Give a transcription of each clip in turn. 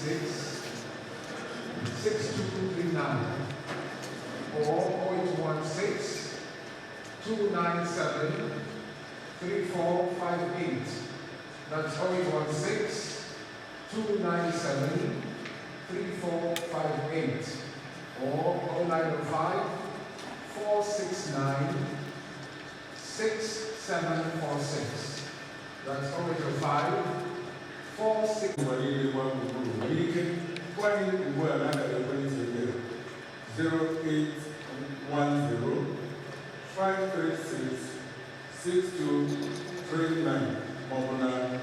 6239 or 0816 297 3458. That's 0816 297 3458 or 0905 469 6746. That's 0805 469 0810-536-6239 Mobuna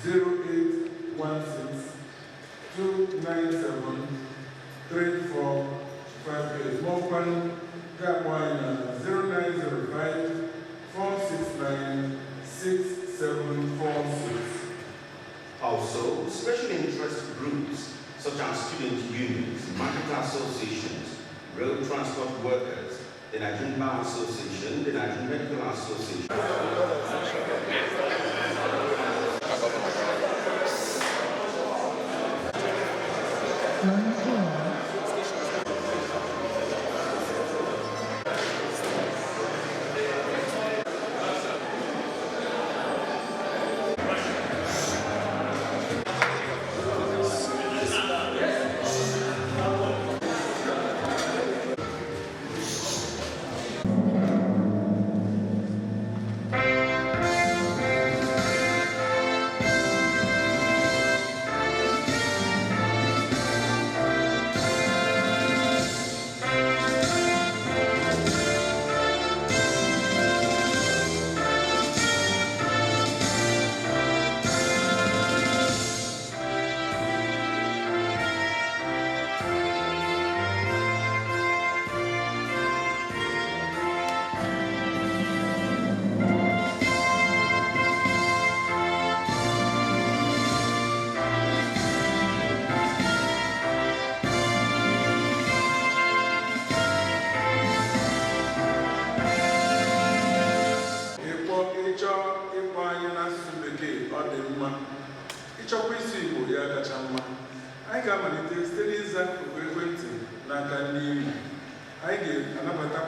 0816-297-3458 Mobile Gapwine 0905-469-6746. Also, special interest groups such as student unions, market associations, road transport workers, the Nigerian Bar Association, the Nigerian Medical Association.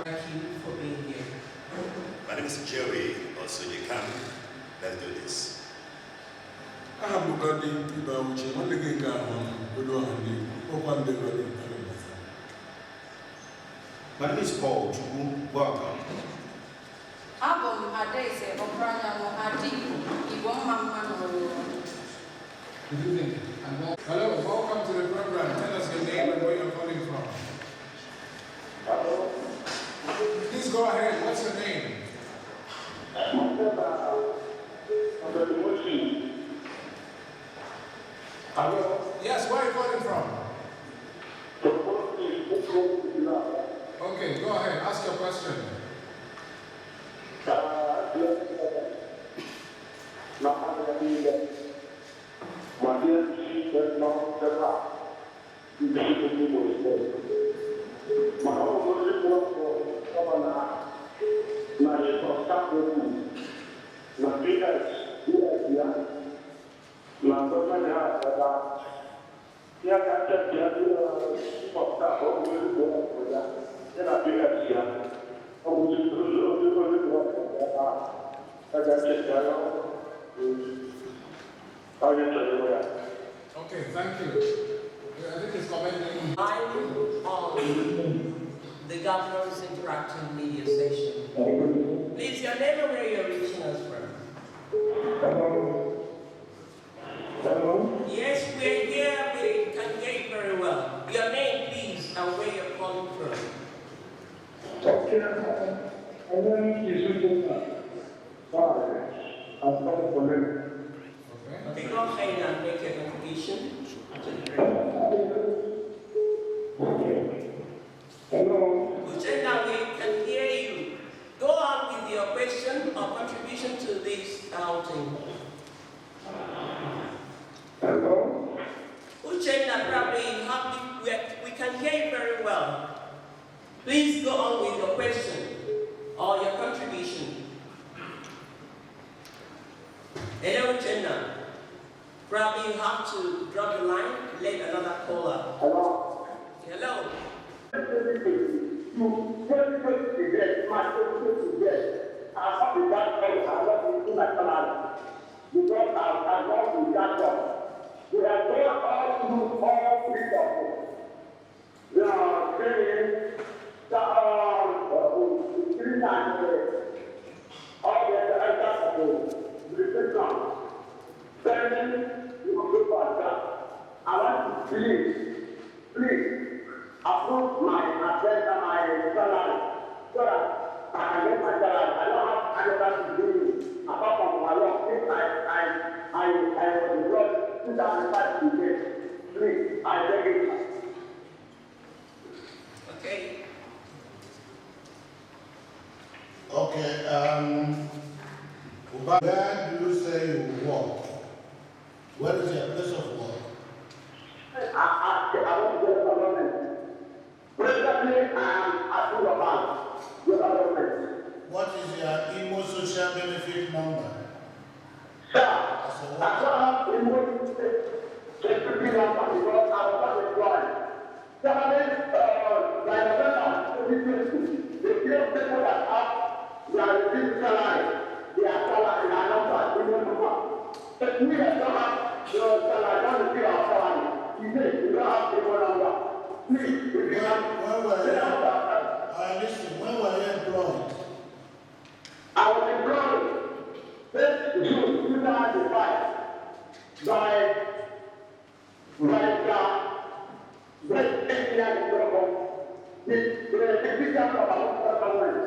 Thank you for being here. My name is Jerry, also you can. Let's do this. My name is Paul. Welcome. Good evening. Hello, welcome to the program. Tell us your name and where you're calling from. Please go ahead. What's your name? Hello? Yes, where are you calling from? Okay, go ahead. Ask your question. Okay, thank you. I think it's commenting. I'm on the Governor's Interactive Media Station. Please, your name and where you're reaching us from. Hello? Yes, we're here. We can hear you very well. Your name, please, and where you're calling from. Okay, my name is UZODIMMA. Sorry, I'm calling from him. Okay, go ahead and make your contribution to the Hello? Uchenna, we can hear you. Go on with your question or contribution to this outing. Hello? Uchenna, probably we can hear you very well. Please go on with your question or your contribution. Hello, Uchenna. Probably you have to drop the line, let to 2020 debt, my 2020 debt, I'm not with that job, I'm not with my salary. Because I'm not with that job. We have gone all through all three of them. We are training, three times all the other of the restriction. Training, you will go for that. I want to please approve my salary so that I can get my salary. I don't have anything to do apart from my work. If I was employed 2005 to get, please, I beg it. Okay. Okay, where do you say you work? Where is your place of work? I want to get a government. Presently, I am at full bank with government. What is your Imo social benefit number? Sir, I don't have a more security number because I was not employed. By November 2020, the few people that have their received salary, their number, But we that don't have your salary, don't receive our salary. You say you don't have the number. Please, if you have Listen, when were you employed? I was employed 1st June 2005 by the executive of our government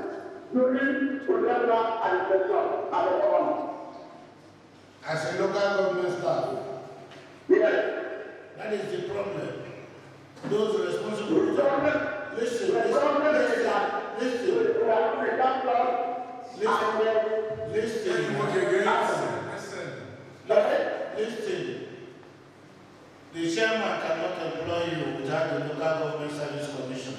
during November and December at the government. As a local government staff? Yes. That is the problem. Those responsible. Listen. The chairman cannot employ you without the local government service commission.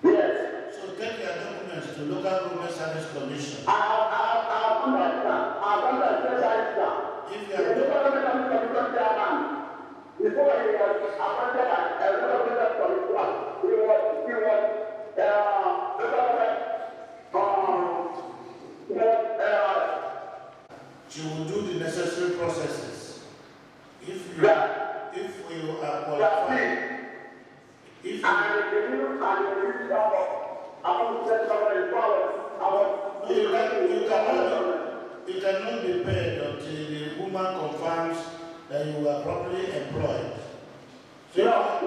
Yes. So take your documents to local government service commission. I've understood that. If you are before he was appointed as a local government commissioner, he was she will do the necessary processes. If you are qualified, if you cannot be paid until the woman confirms that you are properly employed. So you are not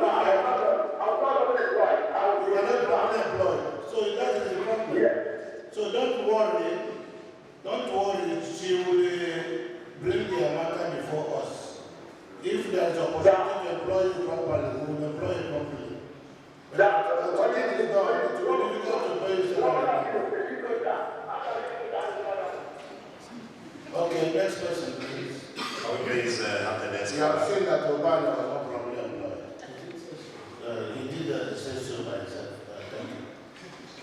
properly employed. So that is the problem. Yes. So don't worry. She will bring the matter before us. If there is opportunity to employ you properly, we will employ you properly. But it is done. It will be difficult to pay you salary. Okay, next person, please. Please have the next You have seen that Obama was not properly employed. He did say so by himself. Thank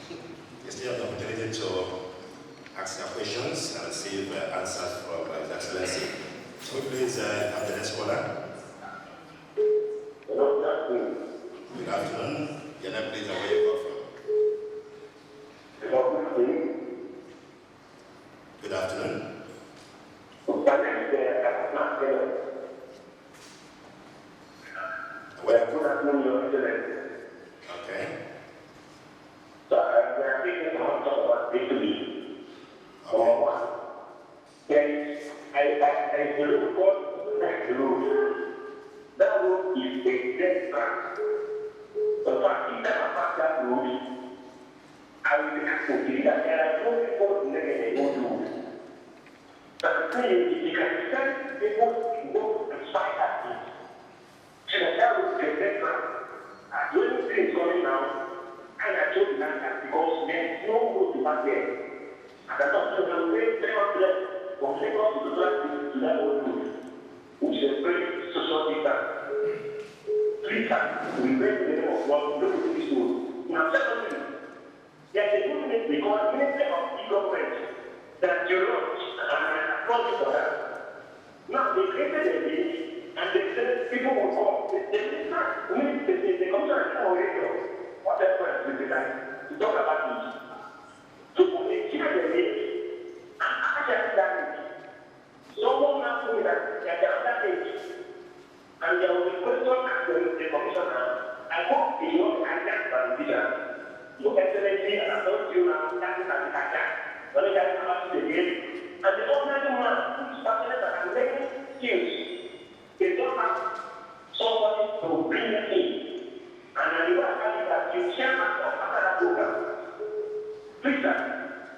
you. You still have the opportunity to ask your questions and receive answers from His Excellency. So please have the next caller. Good afternoon. Your name, please, and where you come from. Good afternoon. Okay. So we're thinking about talk about B2B. I look for that rule. That rule is a dead grant. So if I pass that rule, I will have to believe that there are no people in the rule. But the thing is, you can send people to go and find that rule. So that rule is a dead grant. The only thing is coming now, and I told you that because there's no road back there. And I thought you can wait 300 from Lagos to the last to that old road, which is a very social distance. 3 times, we went to the name of one, look at this road. Now, secondly, there's a movement because Minister of E-Government that you launched and I applaud you for that. Now, they created a link and they said people will come. They come to an radio. What difference with the time? bring it in. And I will tell you that you chairman of another program. Please, sir,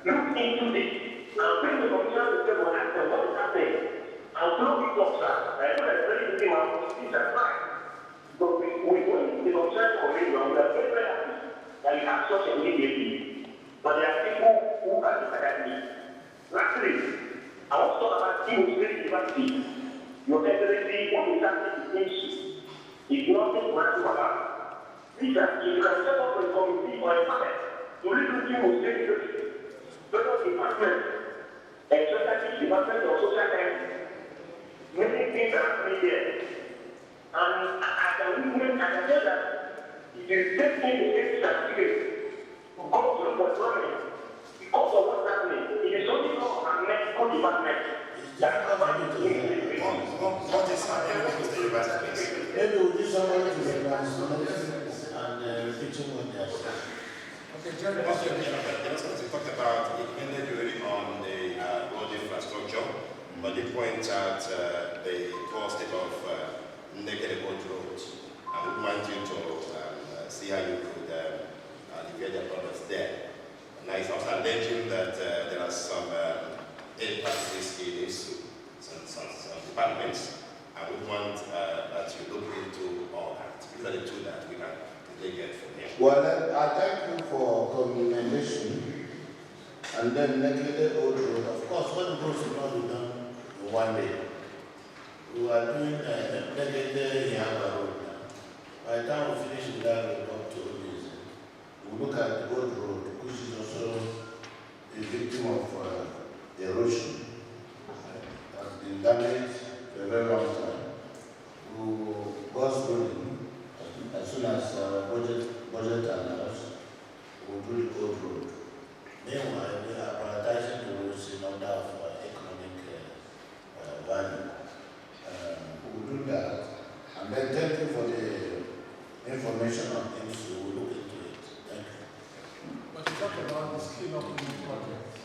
look into this and bring the commission to the table and ask them what is happening. And blow it up, sir. I know that very good amount of things are fine. But we went to the commission committee and we are very, very happy that you have such a immediately. But there are people who are disagree. Lastly, I want to talk about Imo State University. Your Excellency, what is happening in Imo is nothing massive about. Please, if you can set up a committee or a panel to listen to Imo State University, federal department, especially department of social health, many things are happening there. And as a woman, I can tell that it is taking the state certificate to go to the government because of what's happening. It is only from a medical department. That's what What is happening with the university, please? Maybe we'll do somebody to the translation and repeating what they are saying. Okay, Jerry, Also, we talked about it mainly during on the road infrastructure, but they point out the poor state of naked roads. I would want you to see how you could alleviate the problems there. Now, it's also alleging that there are some aid practices in some departments. I would want that you look into all that. These are the two that we can really get from here. Well, I thank you for commendation. And then Neglected Old Road. Of course, what the roads will not be done in one day. We are doing Neglected Yamba Road now. By the time we finish with that road up to Odis, we look at the Old Road, which is also a victim of erosion. Has been damaged for a very long time. God's willing, as soon as budget allows, we'll do the Old Road. Meanwhile, we are prioritizing the roads in order of economic value. We'll do that. And then thank you for the information on things, so we'll look into it. Thank you. but you talked about the skill of the project.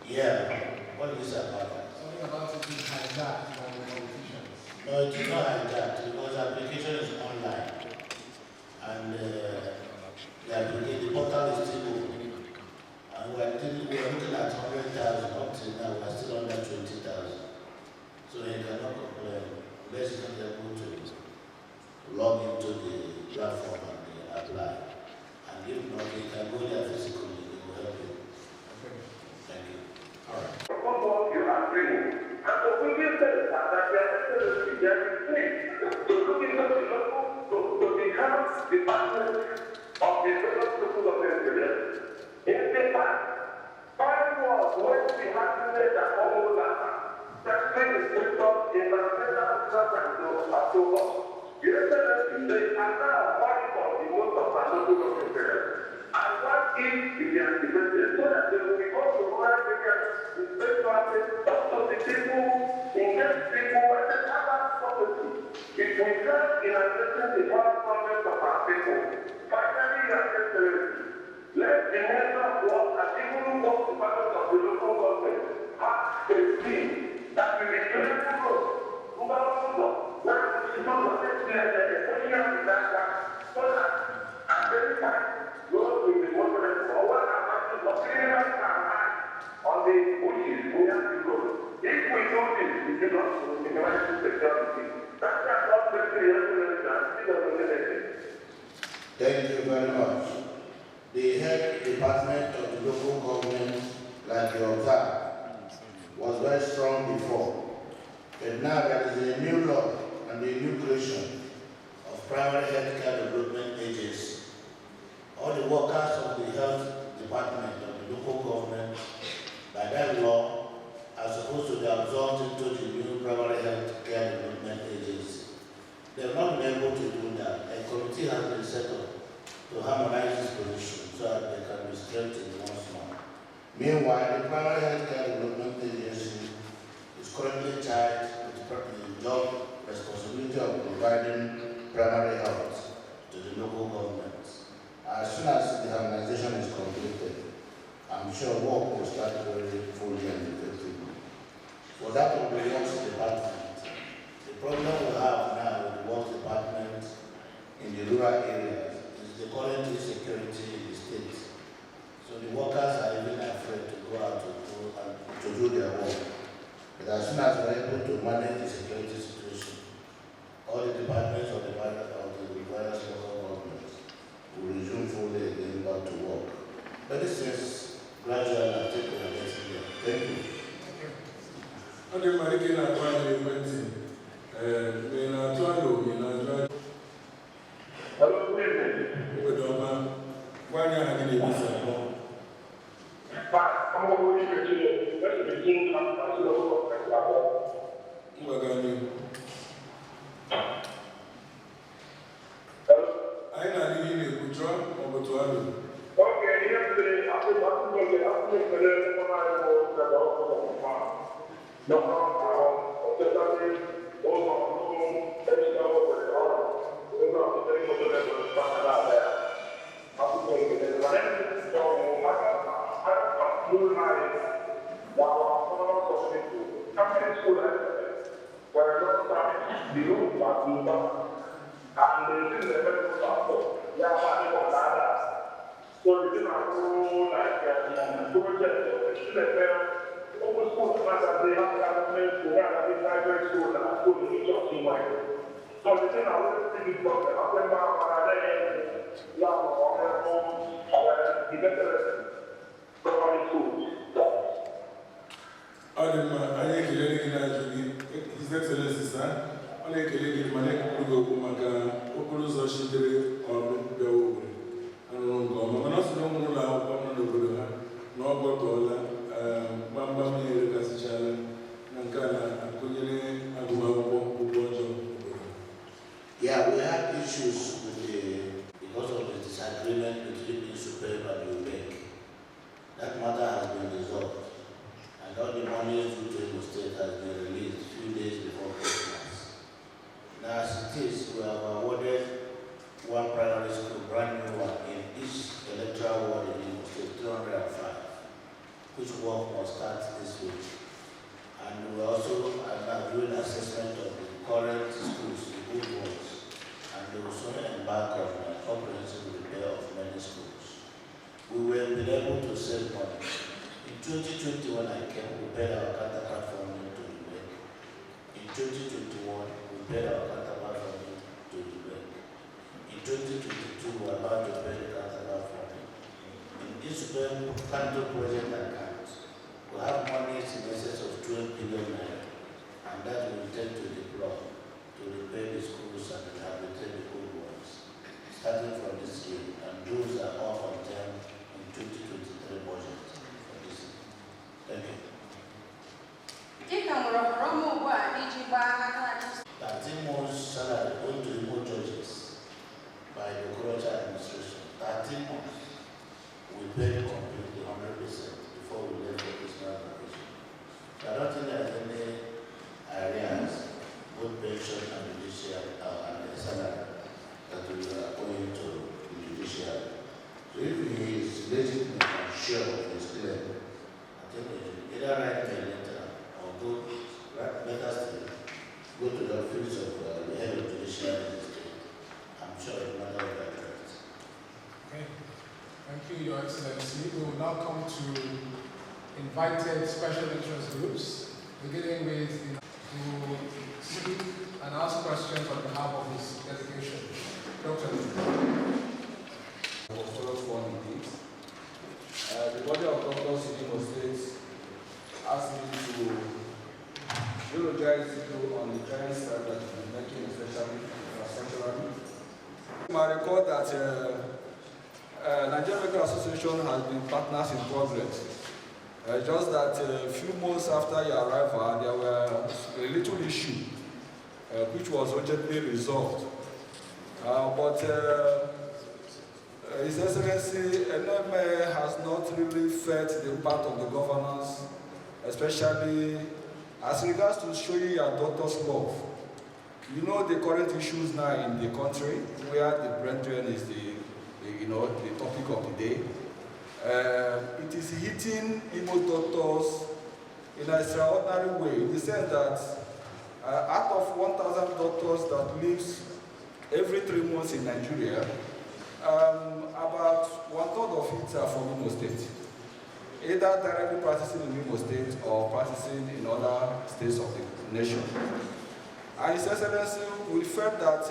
Yeah, what is about that? Something about it being hijacked by the politicians. No, it is not like that because the application is online. And the portal is still open. And we are looking at 100,000 up till now, we are still under 20,000. So you cannot complain unless you can be able to log into the platform and apply. And if not, you can go there physically, they will help you. Okay. Thank you. All right. what you are bringing. And so we will say that there is to look into the local, to become the partner of the local government. In the past, time was when we had to let that all that setting the system in the center of the October. The excellency, they are now fighting for the most of our local government. And what if we are defended so that they will become the right figures in best practice up to the people, engage people, and the other property. It will help in addressing the hard problems of our people. Finally, your excellency, let the measure of work and even work department of the local government have a team that will be critical. So that at any time, those will be monitored for what happens to criminals on the bushes we have to go. If we do this, we cannot minimize security. That's not very Thank you very much. The head department of the local government, like you observed, was very strong before. But now there is a new law and a new creation of primary health care development agency. All the workers of the health department of the local government, by that law, are supposed to be absorbed into the new primary health care development agency. They have not been able to do that. A committee has been set up to harmonize this position so that they can be strengthened once more. Meanwhile, the primary health care development agency is currently charged with the job responsibility of providing primary health to the local governments. As soon as the harmonization is completed, I'm sure work will start very fully and effectively. For that of the works department, the problem we have now with the works department rural areas is the current insecurity in the state. So the workers are even afraid to go out to do their work. But as soon as we're able to manage the security situation, all the departments of the various local governments will resume fully again back to work. But this is gradual and take a lesson there. Thank you. I think my kid and family went in. When I tried to, Hello, good evening. why are you having a visa? I'm going to begin as local Hello? I know you need a good job or to have it. Okay, yesterday, after so you can go like project, open school, they have government school, they have private school, and school in each of them. So the thing I want to think about, I went back when I did, the better primary schools. I His Excellency, sir. I like to go to Maga, Okuruza Shidere, or Bill. And I'm not so long now, no Botola, Bamba, Casichala, Nankana, Akuni, Agua, Yeah, we had issues because of the disagreement between the Supreme and the UBEC. That matter has been resolved, and all the money due to the state has been released a few days before Christmas. Now, as it is, we have awarded one primary school, brand new one, in each electoral ward in the state, 205, which work must start this week. And we also are now doing assessment of the current schools, the good ones, and they will soon embark on a comprehensive repair of many schools. We will be able to save money. In 2020, when I came, we paid our counterpart funding to the bank. In 2021, we paid our counterpart funding to the bank. In 2022, we are about to pay the counterpart funding. In each bank capital project account, we have money in excess of 12 billion naira, and that will take to deploy to repair the schools and rehabilitate the old ones, starting from this year, and those are all contained in 2023 budget for this year. Thank you. 13 months salary going to remote judges by the current administration. 13 months. We paid completely 100% before we left for Christmas vacation. So I don't think there's any areas, both pension and judiciary and the salary, that we are going to the judiciary. So if he is legitimate and sure of his claim, I think we should either write a letter or go, better still, go to the office of the head of judiciary in the state. I'm sure it matter of that right. Okay. Thank you, Your Excellency. We will now come to invited special interest groups, beginning with who speak and ask questions on behalf of his delegation. Dr. The body of doctors in Imo State asked me to eulogize you on the giant step that you've been making, especially infrastructurally. I recall that Nigerian Medical Association has been partners in progress. Just that a few months after your arrival, there were a little issue which was urgently resolved. But His Excellency, NMA has not really felt the impact of the governance, especially as regards to showing your doctor's love. You know the current issues now in the country, where the brethren is the topic of the day. It is hitting Imo doctors in an extraordinary way, in the sense that out of 1,000 doctors that lives every 3 months in Nigeria, about 1/3 of it are from Imo State, either directly practicing in Imo State or practicing in other states of the nation. And His Excellency, we felt that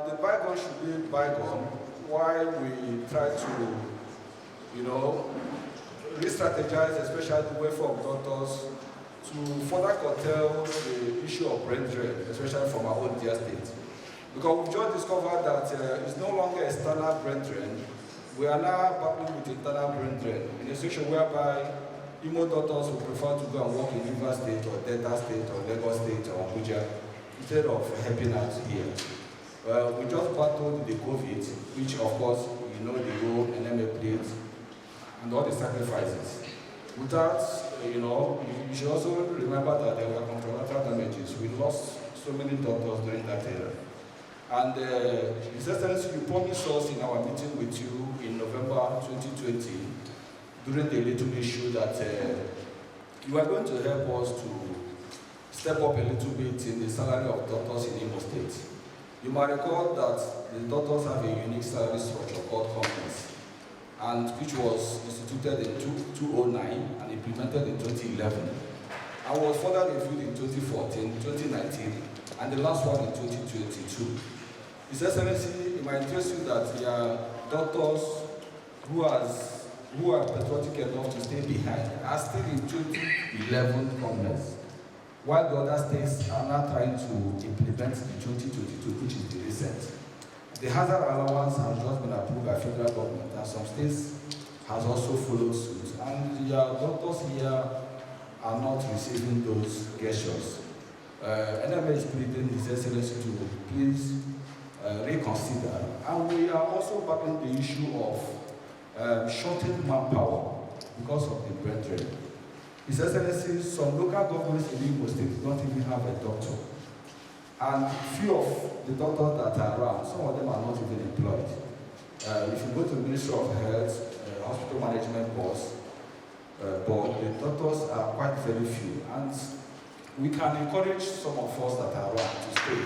the bygone should be bygone while we try to, re-strategize, especially the welfare of doctors, to further curtail the issue of brain drain, especially from our own dear state. Because we've just discovered that it's no longer external brain drain. We are now battling with internal brain drain in a situation whereby Imo doctors would prefer to go and work in Rivers State or Delta State or Lagos State or Abuja instead of helping us here. We just battled the COVID, which of course, the role NMA played and all the sacrifices. Without, you should also remember that there were collateral damages. We lost so many doctors during that era. And His Excellency, you promised us in our meeting with you in November 2020, during the little issue, that you are going to help us to step up a little bit in the salary of doctors in Imo State. You might recall that the doctors have a unique salary structure called companies, and which was instituted in 2009 and implemented in 2011, and was further reviewed in 2014, 2019, and the last one in 2022. His Excellency, it might interest you that there are doctors who are patriotic enough to stay behind are still in 2011 companies, while the other states are now trying to implement the 2022, which is the recent. The hazard allowance has just been approved by federal government, and some states has also followed suit. And your doctors here are not receiving those gestures. NMA is pleading His Excellency to please reconsider. And we are also battling the issue of shortened manpower because of the brain drain. His Excellency, some local governments in Imo State don't even have a doctor. And few of the doctors that are around, some of them are not even employed. If you go to the Ministry of Health, Hospital Management Board, the doctors are quite very few. And we can encourage some of us that are around to stay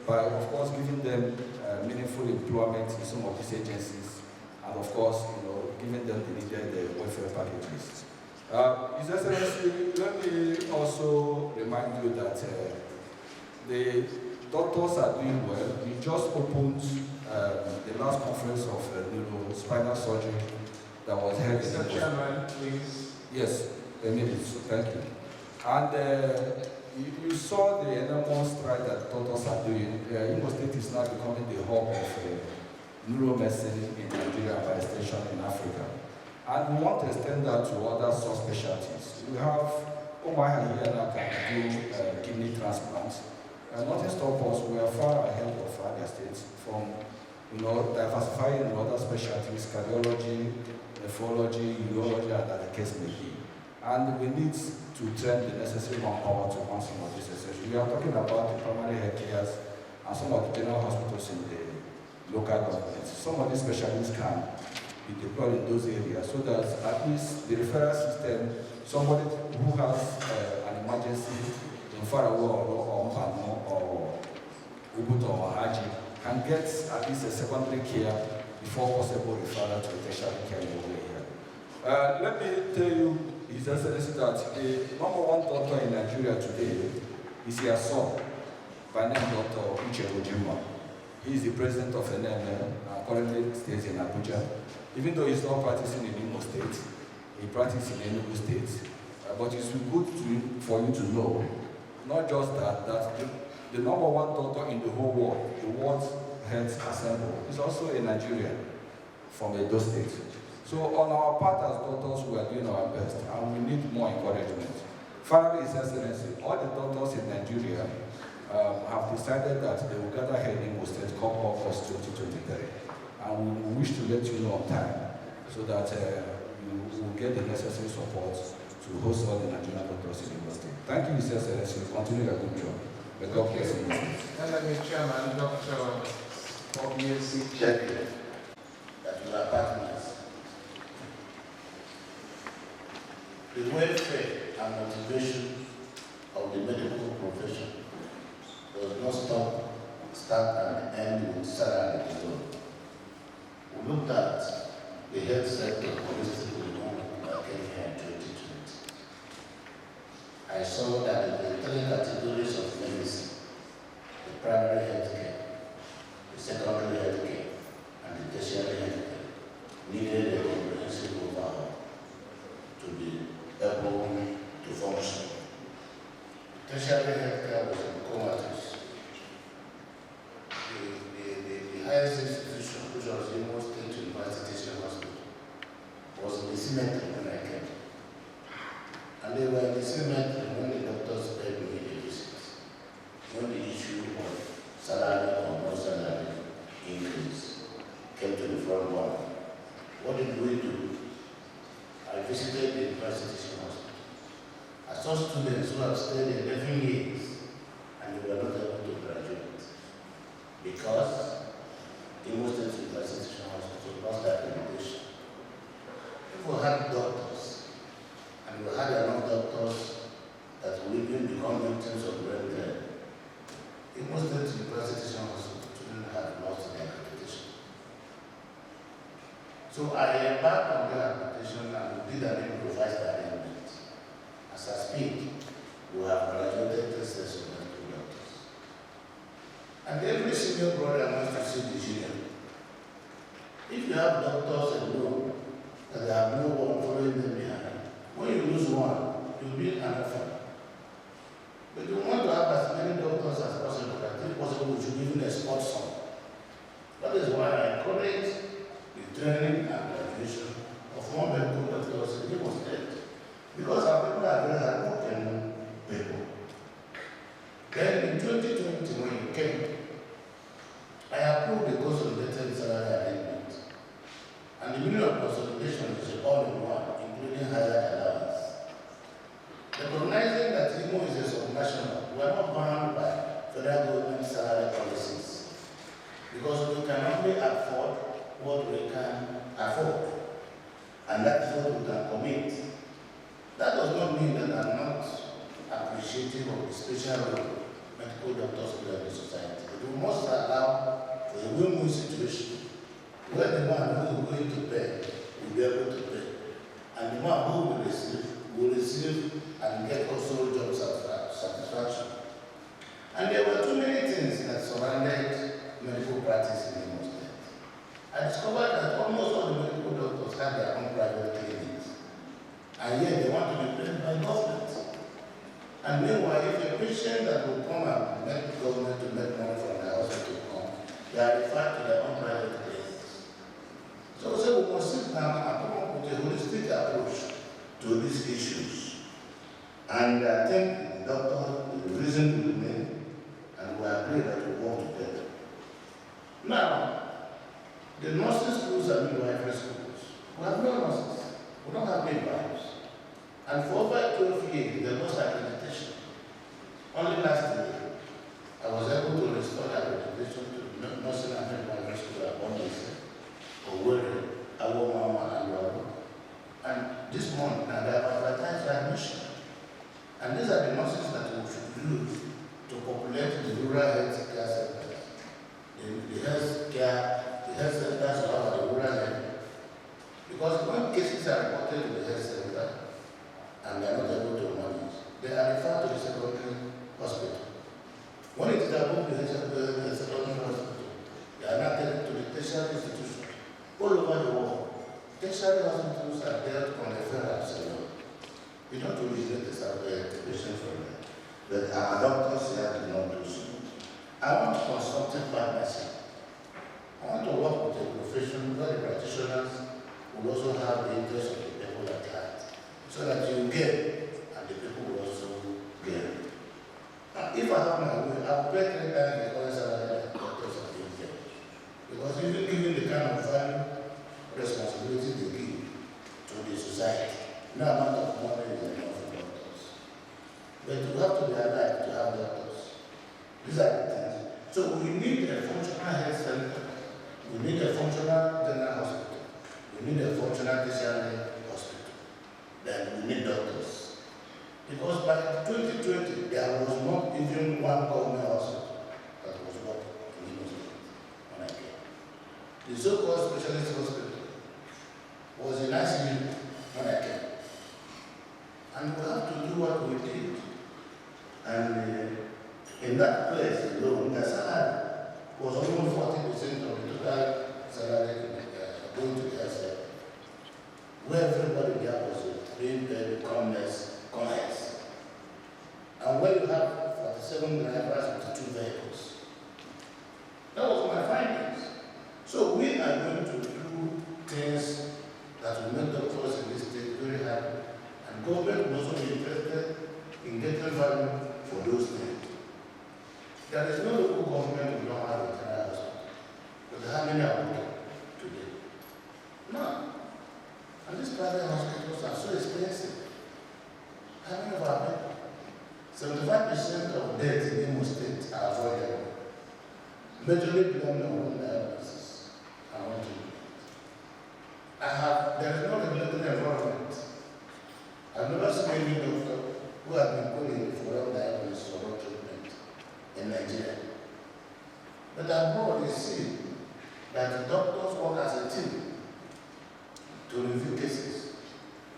by, of course, giving them meaningful employment in some of these agencies, and of course, giving them the needed welfare packages. His Excellency, let me also remind you that the doctors are doing well. We just opened the last conference of spinal surgery that was held in Mr. Chairman, please. Yes, a minute, thank you. And you saw the enormous stride that doctors are doing. Imo State is now becoming the hub of neuromedicine in Nigeria, by extension in Africa. And we want to extend that to other subspecialties. We have Omaha here that can do kidney transplants. Nothing stops us. We are far ahead of other states from diversifying in other specialties, cardiology, nephrology, urology, and that the case may be. And we need to train the necessary manpower to run some of these accessories. We are talking about the primary health cares and some of the general hospitals in the local governments. Some of these specialists can be deployed in those areas so that at least the referral system, somebody who has an emergency in Farawa or Mpano or Ubuto or Haji can get at least a secondary care before possible referral to a tertiary care over here. Let me tell you, His Excellency, that the #1 doctor in Nigeria today is your son, by name Dr. UZODIMMA. He is the president of NMA and currently stays in Abuja. Even though he's not practicing in Imo State, he practices in Enugu State. But it's good for you to know, not just that the #1 doctor in the whole world, the World Health Assembly, is also a Nigerian from Edo State. So on our part as doctors, we are doing our best, and we need more encouragement. Finally, His Excellency, all the doctors in Nigeria have decided that they will gather here in Imo State come August 2023. And we wish to let you know on time so that you will get the necessary support to host all the Nigerian doctors in Imo State. Thank you, His Excellency. Continue your good job. May God bless you. NMA Chairman, Dr. OBSC. Check that you are partners. The welfare and motivation of the medical profession does not stop start and end with salary alone. We looked at the health sector holistically when I came here in 2020. I saw that the three categories of medicine, the primary health care, the secondary health care, and the tertiary health care, needed a comprehensive overhaul to be able to function. Tertiary health care was in comatose. The highest institution, which was the most State University Teaching Hospital, was in the cemetery when I came. And they were in the cemetery when the doctors paid me a visit. When the issue of salary or no salary increase came to the front line, what did we do? I visited the University Teaching Hospital. I saw students who have stayed 11 years and they were not able to graduate because Imo State University Teaching Hospital lost their accreditation. If we had doctors, and we had enough doctors that will even become victims of brain drain, Imo State University Teaching Hospital shouldn't have lost their accreditation. So I embarked on the application and did an improvised arrangement. As I speak, we have graduated 3 sets of medical doctors. And every senior brother wants to see the junior. If you have doctors alone, and they have no one following them behind, when you lose one, you'll be an orphan. But you want to have as many doctors as possible, that if possible, we should even export some. That is why I encourage the training and graduation of more medical doctors in Imo State. Because our people are very hardworking people. Then in 2020, when you came, I approved the consolidated salary arrangement. And the meaning of consolidation is all-in-one, including higher allowance. Recognizing that Imo is a subnational, we are not bound by federal government salary policies. Because we can only afford what we can afford. And that is what we can commit. That does not mean that I'm not appreciative of the special role medical doctors play in the society. But we must allow for a win-win situation where the man who is going to pay will be able to pay. And the man who will receive and get also job satisfaction. And there were too many things that surrounded medical practice in Imo State. I discovered that almost all the medical doctors have their own private clinics. And yet they want to be paid by government. And meanwhile, if a patient that will come and make government to make money from the hospital come, they are referred to their own private clinics. So we must sit down and come up with a holistic approach to these issues. And I think the doctor reasoned with me, and we agree that we work together. Now, the nursing schools are midwifery schools. We have no nurses. We don't have midwives. And for over 12 years, they lost accreditation. Only last year, I was able to restore accreditation to nursing and midwifery school at Bondese, Owerri, Awomama, and Yoro. And this month, now they have advertised admission. And these are the nurses that we should use to populate the rural health care centers. The health centers will have the rural health. Because when cases are reported to the health center and they are not able to manage, they are referred to the secondary hospital. When it is above the secondary hospital, they are not taken to the tertiary institution. All over the world, tertiary hospitals are dealt on a fair absolute. We don't originate the patient from them. But our doctors here do not do so. I want constructive partnership. I want to work with a profession where the practitioners will also have the interest of the people at heart, so that you get and the people will also get. Now, if I have my way, I will pay 3 times the current salary that doctors are being paid. Because even given the kind of value, responsibility they give to the society, no amount of money is enough for doctors. But you have to be alive to have doctors. These are the things. So we need a functional health center. We need a functional general hospital. We need a functional tertiary hospital. Then we need doctors. the so-called specialist hospital was in ICU when I came. And we have to do what we did. And in that place alone, the salary was almost 40% of the total salary going to the health, where everybody there was being paid commerce. And where you have 47 drivers with 2 vehicles. That was my findings. So we are going to do things that will make doctors in this state very happy. And government will also be interested in getting value for those things. There is no local government who don't have a general hospital. But how many are there today? No. And these private hospitals are so expensive. How many of our people? 75% of deaths in Imo State are avoidable. Majorly belong to women diagnosis. There is no regulatory environment. I've never seen any doctor who has been calling for wrong diagnosis or wrong treatment in Nigeria. But abroad, you see that the doctors work as a team to review cases.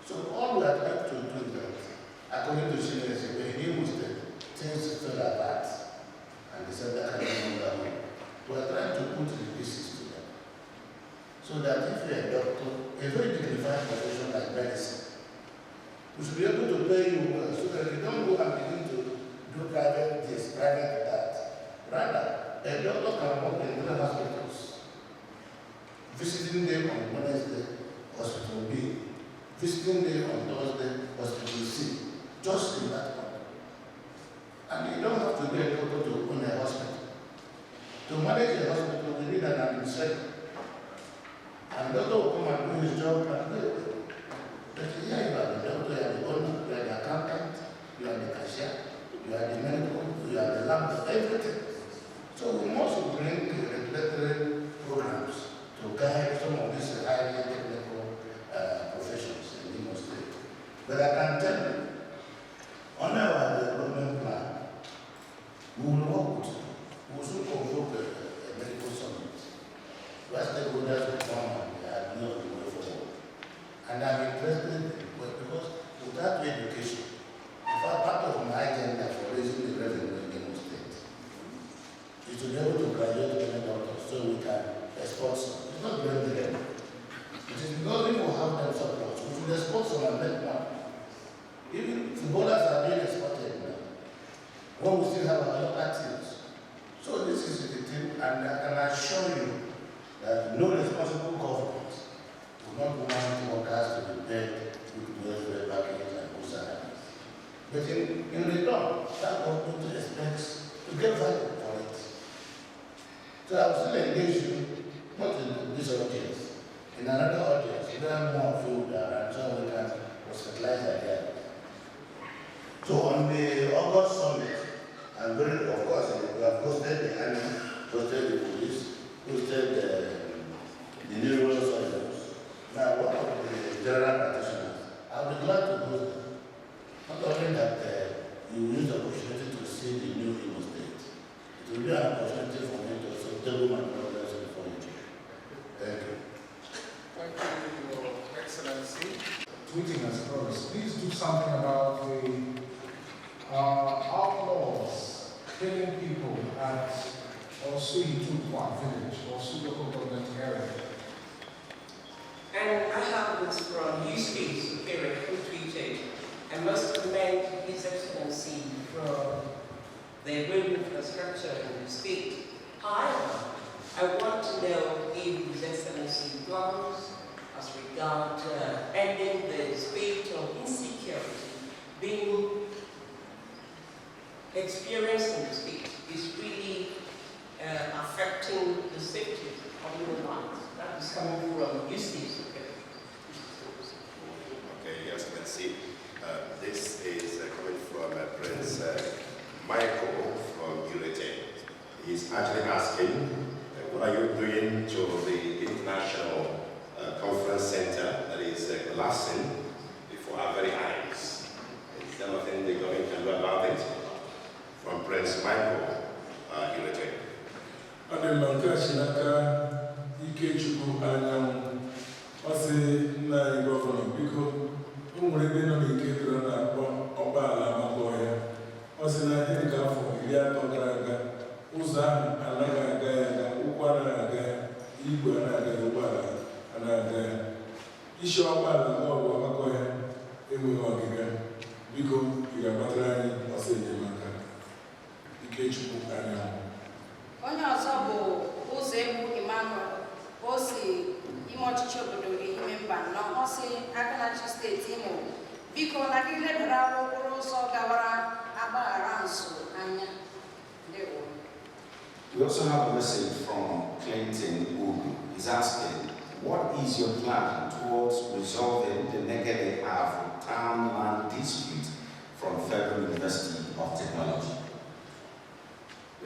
So all we are trying to do is that, according to CNS, when Imo State, things fell apart, and they said that can no longer. We are trying to put the pieces together. So that if you're a doctor, a very dignified profession like medicine, we should be able to pay you well so that you don't go and begin to do private this, private that. Rather, a doctor can work in other hospitals, visiting them on Wednesday, hospital B, visiting them on Thursday, hospital C, just in that one. And you don't have to be a doctor to own a hospital. To manage a hospital, we need an administrator. And the doctor will come and do his job and do it. But here you are the doctor, you are the owner, you are the accountant, you are the cashier, you are the medical, you are the lab, everything. So we must bring regulatory programs to guide some of these highly technical professions in Imo State. But I can tell you, on our development plan, we will work with you. We should convoke a medical summit. Where stakeholders will come and admire the way forward. And I'm interested because without education, in fact, part of my agenda for raising the revenue in Imo State is to be able to graduate many doctors so we can export some. It's not bringing them. It is because we will have them support. We should export some and make money. Even footballers are being exported now. When we still have our local teams. So this is the thing, and I can assure you that no responsible government will not want workers to be paid with welfare package and good salaries. But in return, that government expects to get value for it. So I will still engage you, not in this audience, in another audience, where more food and so we can hospitalize again. So on the August summit, and very, of course, we have hosted the army, hosted the police, hosted the neurosurgeons. Now, one of the general practitioners, I would be glad to host them. Not only that you will use the opportunity to see the new Imo State. It will be an opportunity for me to also table my problems before you. Thank you. Thank you, Your Excellency. Tweeting as follows. Please do something about the outlaws killing people at Osuyitukwa village or local government area. And I have this from UZODIMMA Superior who tweeted, I must commend His Excellency for the road infrastructure in the state. However, I want to know if His Excellency plans as regard ending the spate of insecurity being experienced in the state is really affecting the safety of human lives. That is coming from UZODIMMA. Okay, yes, let's see. This is coming from Prince Michael from Unity. He's actually asking, what are you doing to the international conference center that is collapsing before our very eyes? Is there nothing the government can do about it? From Prince Michael, Unity. Ade manka shinaka Ikechukwu Anyanwụ ọ sị nna anyị gọvanọ biko o nwere ebe nọ n'ike dịrọ na-akpọ ọgbaala Amakọhịa ọ sị na ihe nke afọ 30 gara aga ụzọ ahụ anaghị aga ya aga ụkwụ anaghị aga ya igwe anaghị aga ya ụgbọala anaghị aga ya isi ọgbaala ọgwụ Amakọhịa enweghị ọgịga biko ị ga-agbatara anyị ọsọ enyemaka. Ikechukwu Anyanwụ. Onye ọzọ bụ ụzọ egwu Emmanuel o si ime ọchịchị obodo Ehimemba nọ ọ si Akanachi steeti Imo biko na gị lebara okporo ụzọ gawara Agbaghara Nso anya. We also have a message from Clinton Ugu. He's asking, what is your plan towards resolving the negative half town land dispute from Federal University of Technology?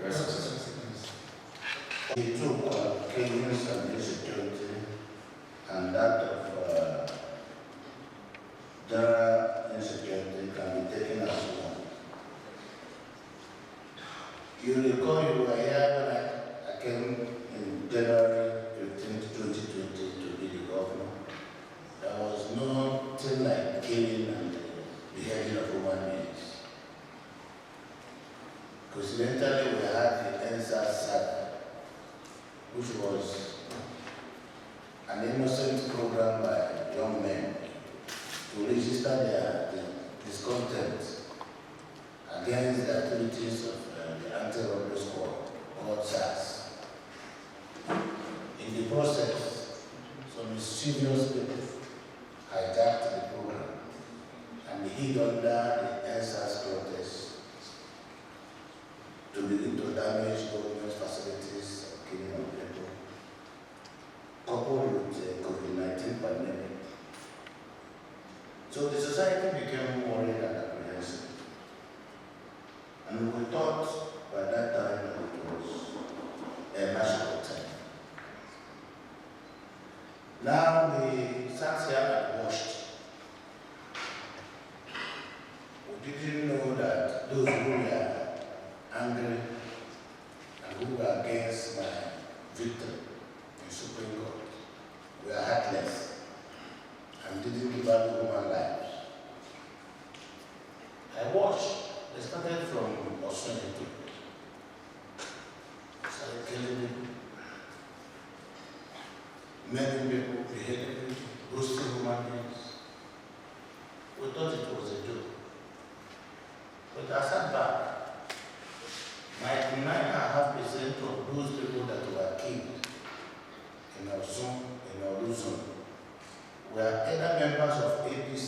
Yes. He took Kenyans and insecurity and that of general insecurity can be taken as one. You recall you were here when I came in January 15, 2020 to be the governor. There was nothing like killing and beheading of human beings. Coincidentally, we had the NSAS saga, which was an innocent program by young men to register their discontent against the activities of the anti-robbery squad, called SAS. In the process, some mischievous people hijacked the program and hid under the NSAS protest to begin to damage government facilities and killing of people, coupled with the COVID-19 pandemic. So the society became worried and apprehensive. And we thought by that time that it was a national time. Now we sat here and watched. We didn't know that those who were angry and who were against my victim in Supreme Court were heartless and didn't value human lives. I watched. They started from Australia. Started killing people, many people, beheading people, roasting human beings. We thought it was a joke. But I sat back. 99.5% of those people that were killed in our zone, in our zone, were either members of APC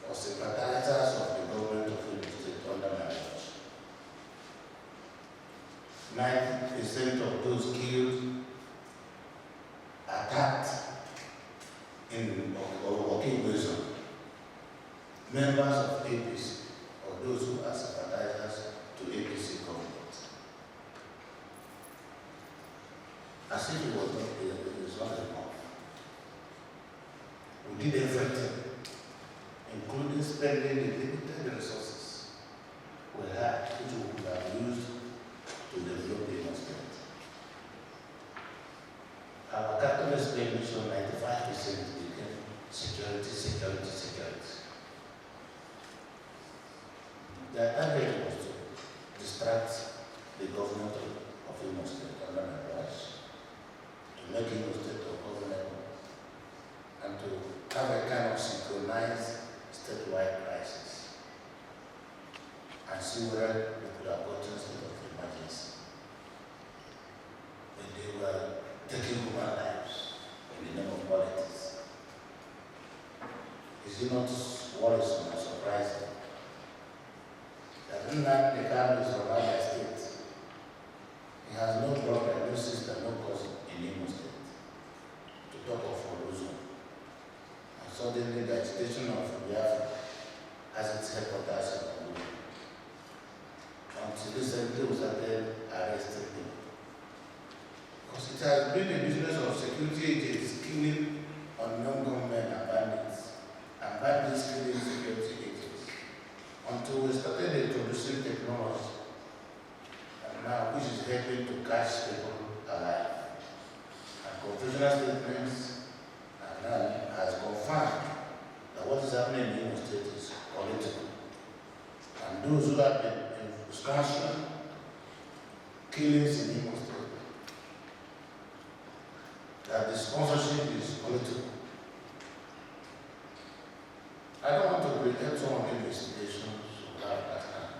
or sympathizers of the government of Imo State under my watch. 90% of those killed, attacked in Okigwe zone, members of APC or those who are sympathizers to APC government. As if it was not enough. We did everything, including spending the limited resources we had, which we could have used to develop the Imo State. Our capital expenditure, 95% became security. The target was to distract the government of Imo State under my watch, to make Imo State ungovernable, and to have a kind of synchronized statewide crisis and see whether we could have gotten state of emergency. But they were taking human lives in the name of politics. Is it not worrisome and surprising that unlike the Kano is from Abia State, he has no brother, no sister, no cousin in Imo State, to talk of Oluzo. And suddenly the agitation of Biafra has its headquarters in Oluzo. Until recently we started arresting him. Because it has been a business of security agents killing unknown gunmen and bandits killing security agents. Until we started introducing technology, and now which is helping to catch people alive. And confusion emotional statements and has confirmed that what is happening in Imo State is political. And those who have been sponsoring killings in Imo State, that the sponsorship is political. I don't want to create some investigations about that kind.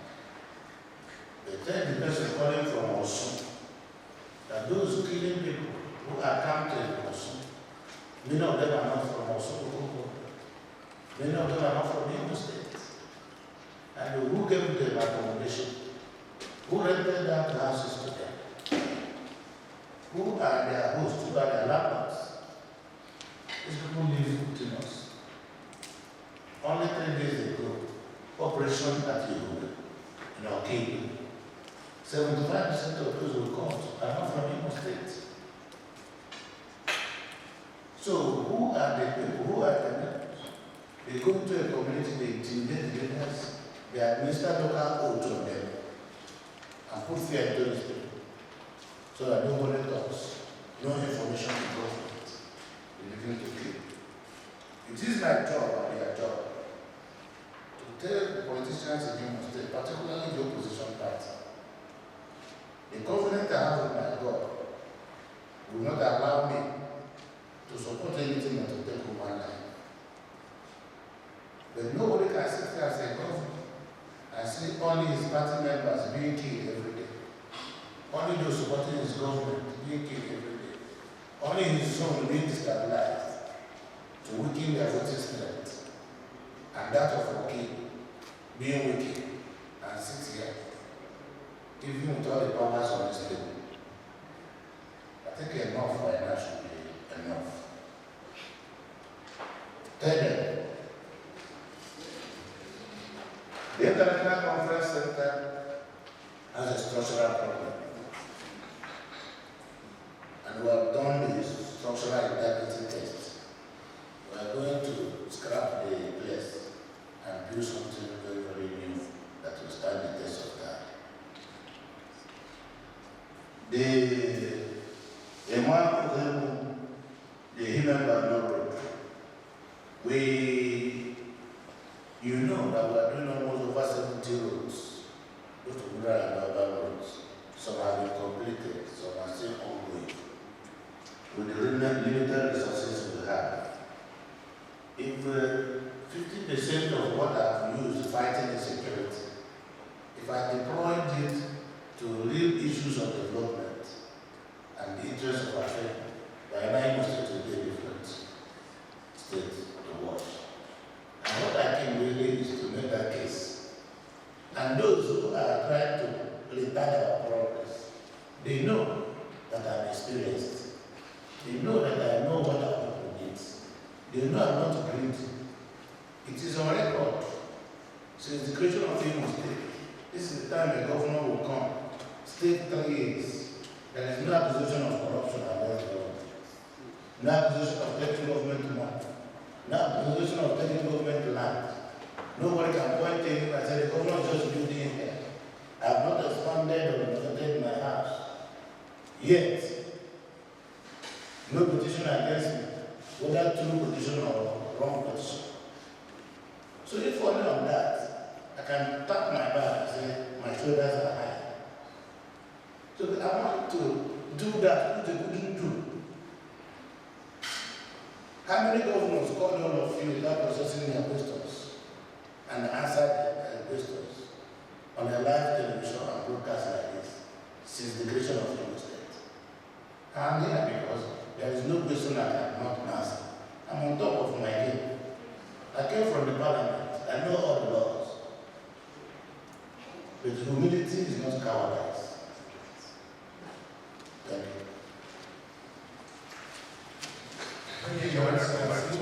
But then the person calling from Osun, that those killing people who are counted in Osun, many of them are not from Osun, many of them are not from Imo State. And who gave them accommodation? Who rented out houses to them? Who are their hosts? Who are their landlords? These people live within us. Only 3 days ago, Operation at Yehuda in our kingdom, 75% of those who caught are not from Imo State. So who are the people? Who are the members? They go into a community, they intimidate the leaders, they administer local oaths on them, and put fear into these people, so that nobody talks, no information to government, they begin to kill. It is my job and their job to tell the politicians in Imo State, particularly the opposition party, the covenant I have with my God will not allow me to support anything and to take over life. But nobody can sit here and say, government, I see only his party members being killed every day. Only those supporting his government being killed every day. Only his son being destabilized to weaken their voting strength. And that of Oki being wicked and sit here, even with all the powers on this table. I think enough by now should be enough. Tell them, the International Conference Center has a structural problem. And we have done this structural integrity test. We are going to scrap the place and build something very, very new that will stand the test of time. The amount of them, the human Barno Road, you know that we are doing almost over 70 roads, both rural and urban roads. Some have been completed, some are still ongoing. With the limited resources we have, if 50% of what I've used fighting insecurity, if I deployed it to real issues of development and the interests of our family, by now Imo State will be a different state to watch. And what I can really is to make that case. And those who are trying to retard our progress, they know that I'm experienced. They know that I know what our people needs. They know I'm not greedy. It is on record. Since the creation of Imo State, this is the time a governor will come. State 3 years. There is no accusation of corruption against government. No accusation of taking government money. No accusation of taking government land. Nobody can point to him and say the government is just building here. I have not expanded or renovated my house. Yet, no petition against me, whether true petition or wrong petition. So if only on that, I can tap my back and say my shoulders are high. So I want to do that which they couldn't do. How many governors called all of you without processing their questions and answered their questions on a live television and broadcast like this since the creation of Imo State? I'm here because there is no question I cannot answer. I'm on top of my game. I came from the parliament. I know all the laws. But humility is not cowardice. Thank you. Thank you, Your Excellency.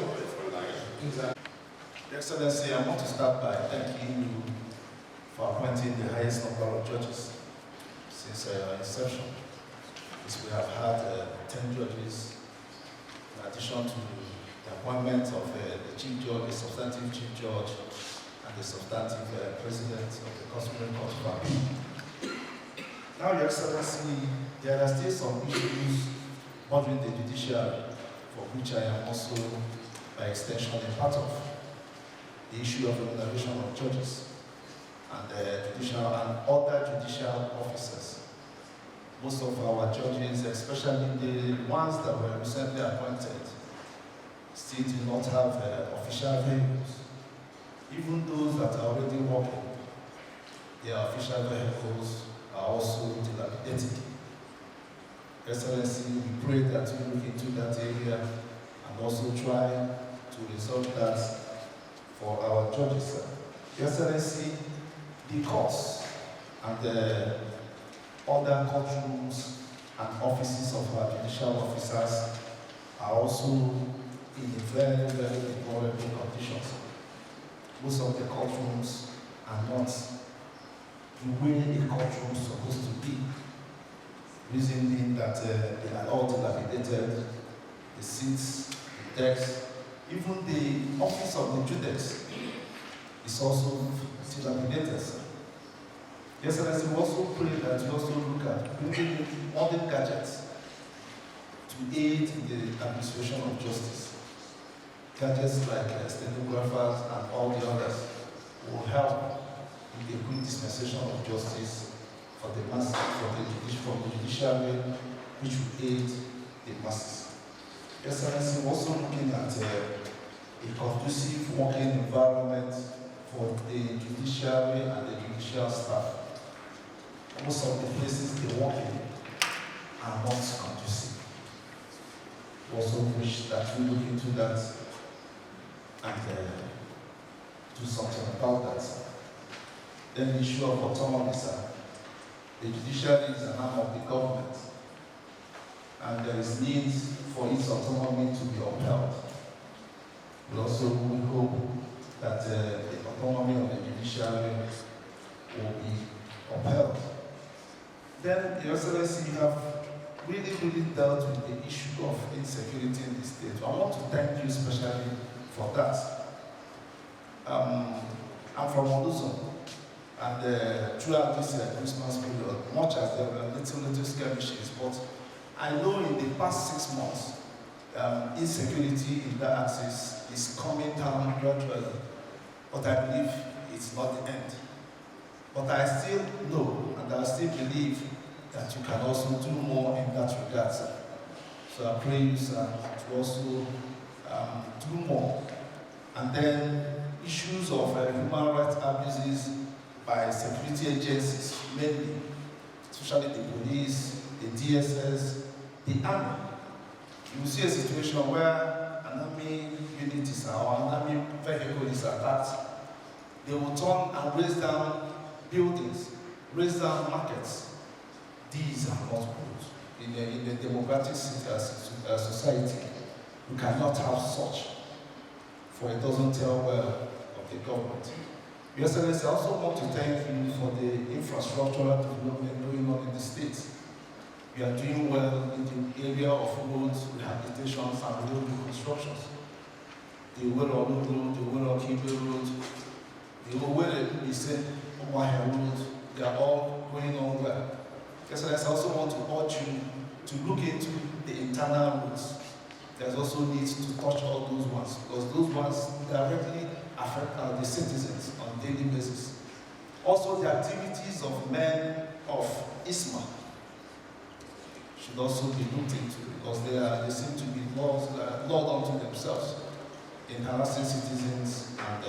Your Excellency, I want to start by thanking you for appointing the highest number of judges since inception. Because we have had 10 judges in addition to the appointment of the chief judge, the substantive chief judge, and the substantive president of the Customary Court of Appeal. Now, Your Excellency, there are still some issues bothering the judiciary, for which I am also, by extension, a part of. The issue of remuneration of judges and judicial and other judicial officers. Most of our judges, especially the ones that were recently appointed, still do not have official vehicles. Even those that are already working, their official vehicles are also dilapidated. Excellency, we pray that we look into that area and also try to resolve that for our judges. Excellency, the courts and the other courtrooms and offices of our judicial officers are also in very, very deplorable conditions. Most of the courtrooms are not the way a courtroom is supposed to be. Reason being that they are all dilapidated, the seats, the desks, even the office of the judex is also dilapidated. Excellency, we also pray that we also look at bringing modern gadgets to aid in the administration of justice. Gadgets like stenographers and all the others will help in the quick dispensation of justice for the masses, from the judiciary, which will aid the masses. Excellency, we're also looking at a conducive working environment for the judiciary and the judicial staff. Most of the places they work in are not conducive. We also wish that we look into that and do something about that. Then the issue of autonomy, sir. The judiciary is an arm of the government, and there is need for its autonomy to be upheld. We also hope that the autonomy of the judiciary will be upheld. Then, Your Excellency, you have really dealt with the issue of insecurity in the state. I want to thank you especially for that. I'm from Oluzo, and throughout this Christmas period, much as there were little skirmishes, but I know in the past 6 months, insecurity in that axis is coming down gradually, but I believe it's not the end. But I still know and I still believe that you can also do more in that regard, sir. So I pray you, sir, to also do more. And then issues of human rights abuses by security agencies, mainly, especially the police, the DSS, the army. You will see a situation where an army unit is or an army vehicle is attacked. They will turn and raise down buildings, raise down markets. These are not good. In a democratic society, we cannot have such, for it doesn't tell well of the government. Your Excellency, I also want to thank you for the infrastructural development going on in the state. We are doing well in the area of roads, rehabilitations, and road reconstructions. The Uwero Road, the Uwero Kibe Road, the Uwere Ise Omahe Road, they are all going on well. Excellency, I also want to urge you to look into the internal roads. There's also need to touch all those ones, because those ones directly affect the citizens on a daily basis. Also, the activities of men of ISMA should also be looked into, because they seem to be laws unto themselves in harassing citizens and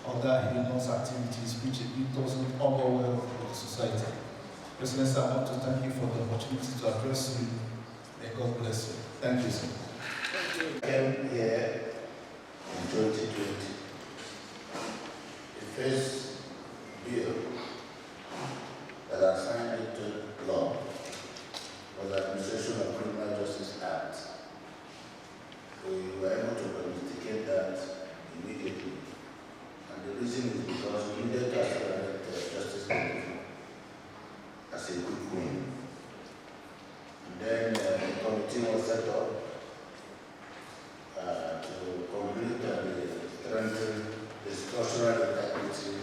other heinous activities which it doesn't augur well for the society. Excellency, I want to thank you for the opportunity to address you. May God bless you. Thank you, sir. I came here in 2020. The first bill that I signed into law was the Administration of Criminal Justice Act. We were able to investigate that immediately. And the reason is because we needed to accelerate justice as a quick win. And then a committee was set up to complete and strengthen the structural integrity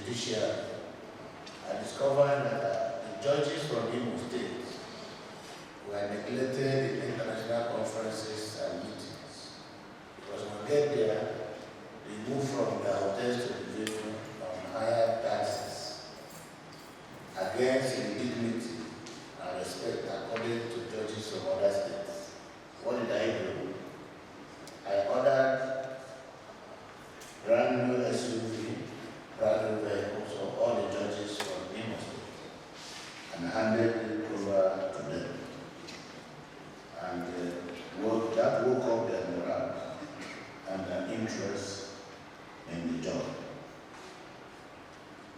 judiciary, I discovered that the judges from Imo State were neglected in international conferences and meetings. Because when we get there, they move from the hotels to the vehicle on higher taxes against the dignity and respect according to judges from other states. What did I do? I ordered brand new SUV, brand new vehicles for all the judges from Imo State and handed it over to them. And that woke up their morale and an interest in the job.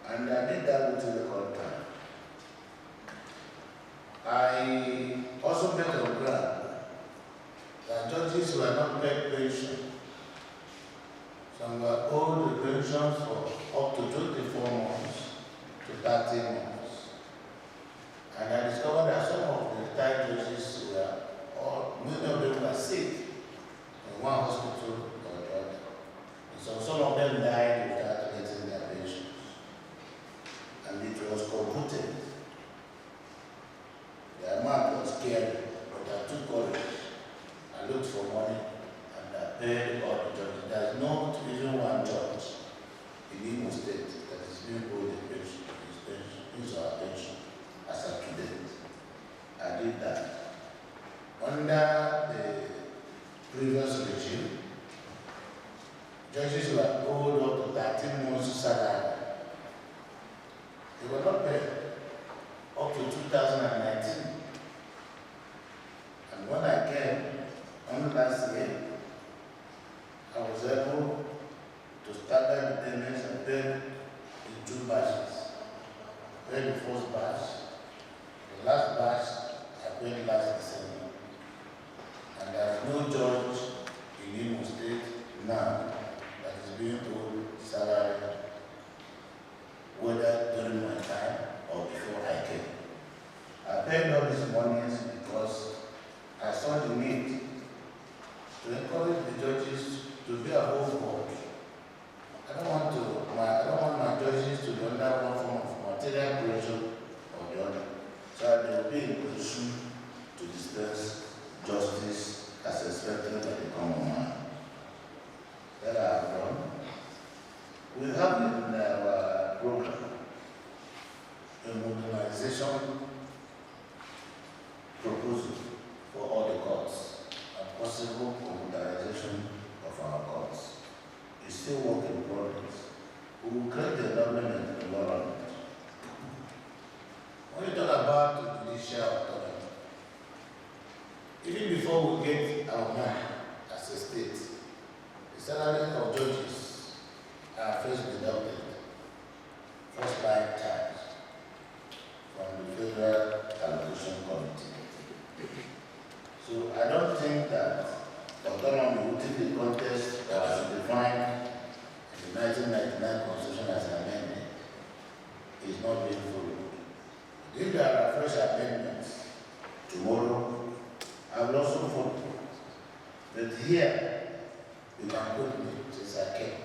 And I did that within the record time. I also met on ground that judges were not paid pension. Some were owed the pensions for up to 24 months to 30 months. And I discovered that some of the retired judges were, or many of them were sick in one hospital or the other. And so some of them died without getting their pensions. And it was computed. The amount was scary, but I took courage. I looked for money and I paid all the judges. There's not even one judge in Imo State that is being owed a pension, his or her pension as of today. I did that. Under the previous regime, judges were owed up to 13 months salary. They were not paid up to 2019. And when I came on last year, I was able to stagger the payments and pay in 2 batches. I paid the first batch. The last batch I paid last December. And there is no judge in Imo State now that is being owed salary, whether during my time or before I came. I paid all these monies because I saw the need to encourage the judges to be above board. I don't want my judges to be under one form of material pressure or the other. So they will be in position to dispense justice as expected by the common man. That I have done. We have in our program a modernization proposal for all the courts and possible modernization of our courts. It's still work in progress. We will create the government environment. When you talk about the judicial authority, even before we get our money as a state, the salary of judges are first deducted, first by tax from the Federal Allocation Committee. So I don't think that the autonomy within the contest that was defined in the 1999 Constitution as an amendment is not being followed. If there are fresh amendments tomorrow, I will also follow. But here, you can put me since I came.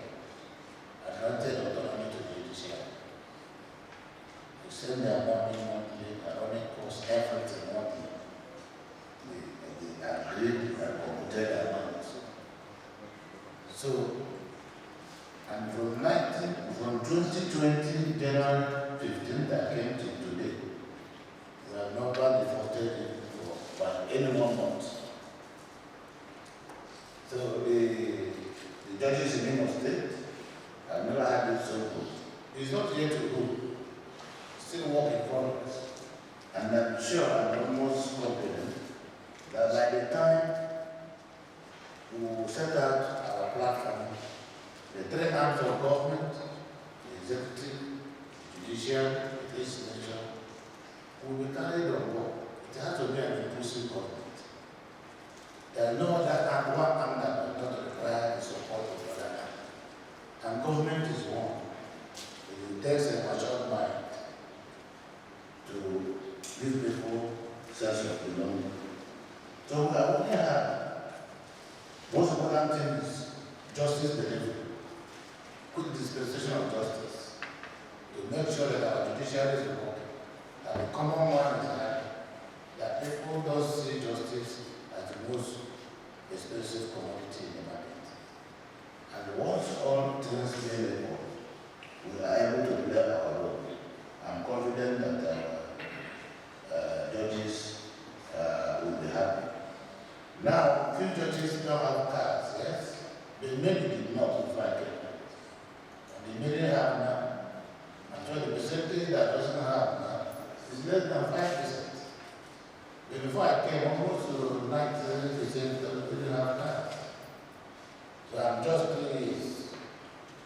I granted autonomy to the judiciary. You send their money monthly, their running costs, everything monthly. They agreed and computed amounts. So, and from 2020, January 15th, I came to today. We have not done defaulted it for any 1 month. So the judges in Imo State have never had it so good. It's not yet to go. Still work in progress. And I'm sure, I'm almost confident that by the time we will set out our platform, the 3 arms of government, the executive, the judicial, the legislature, will be carried on board. It has to be an inclusive government. There is no other one arm that does not require the support of the other arm. And government is one. It takes a mature mind to give people sense of belonging. So we are only have most important thing is justice delivery, quick dispensation of justice, we are able to play our role. I'm confident that judges will be happy. Now, few judges don't have cars, yes? But many did not before I came. And they many have now. I'm sure the percentage that doesn't have now is less than 5%. But before I came, almost 97% didn't have cars. So I'm just 3 years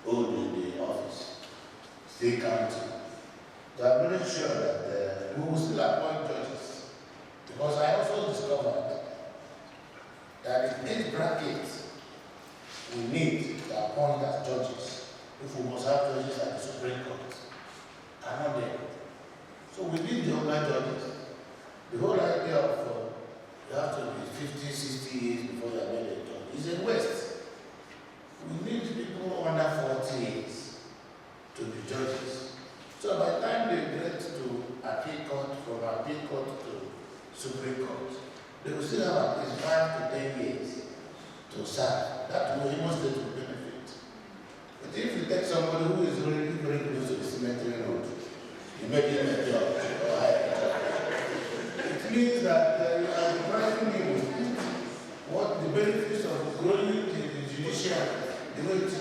old in the office, still counting. So I'm very sure that we will still appoint judges. Because I also discovered that in this bracket, we need to appoint as judges. If we must have judges at the Supreme Court, are not there. So we need the younger judges. The whole idea of you have to be 50, 60 years before you are made a judge is a waste. We need people under 40 years to be judges. So by the time they get to appeal court, from appeal court to Supreme Court, they will still have at least 5 to 10 years to serve. That will almost take to benefit. But if you take somebody who is already very close to the cemetery road, you make him a judge, it means that you are depriving him of what the benefits of growing the judiciary, the way it is.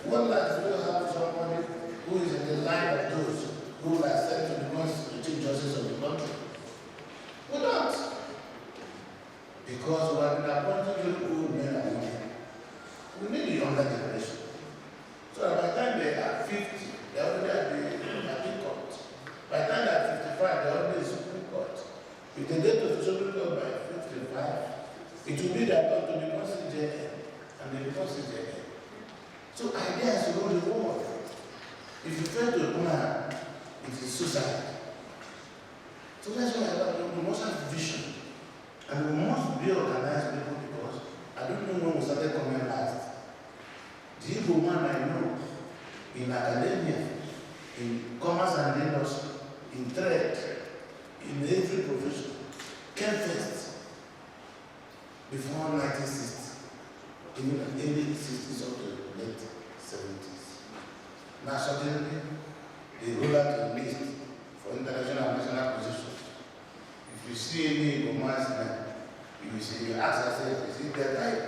One last will have somebody who is in the line of those who are sent to become the Chief Justice of the country. We don't. Because we have been appointed very old men and women. We need a younger generation. So that by the time they are 50, they already at the appeal court. By the time they are 55, they are already in the Supreme Court. If they get to the Supreme Court by 55, it will be their turn to become CJN, and they become CJN. So ideas rule the world. If you fail to plan, it is suicide. So that's why we must have vision. And we must be organized people because I don't know when we started coming last. The Igbo man I know in academia, in commerce and industry, in trade, in every profession, came first before 1960, in the early 60s or the late 70s. Now suddenly, they roll out a list for international and national positions. If you see any commerce now, you will see, you ask yourself, is it that type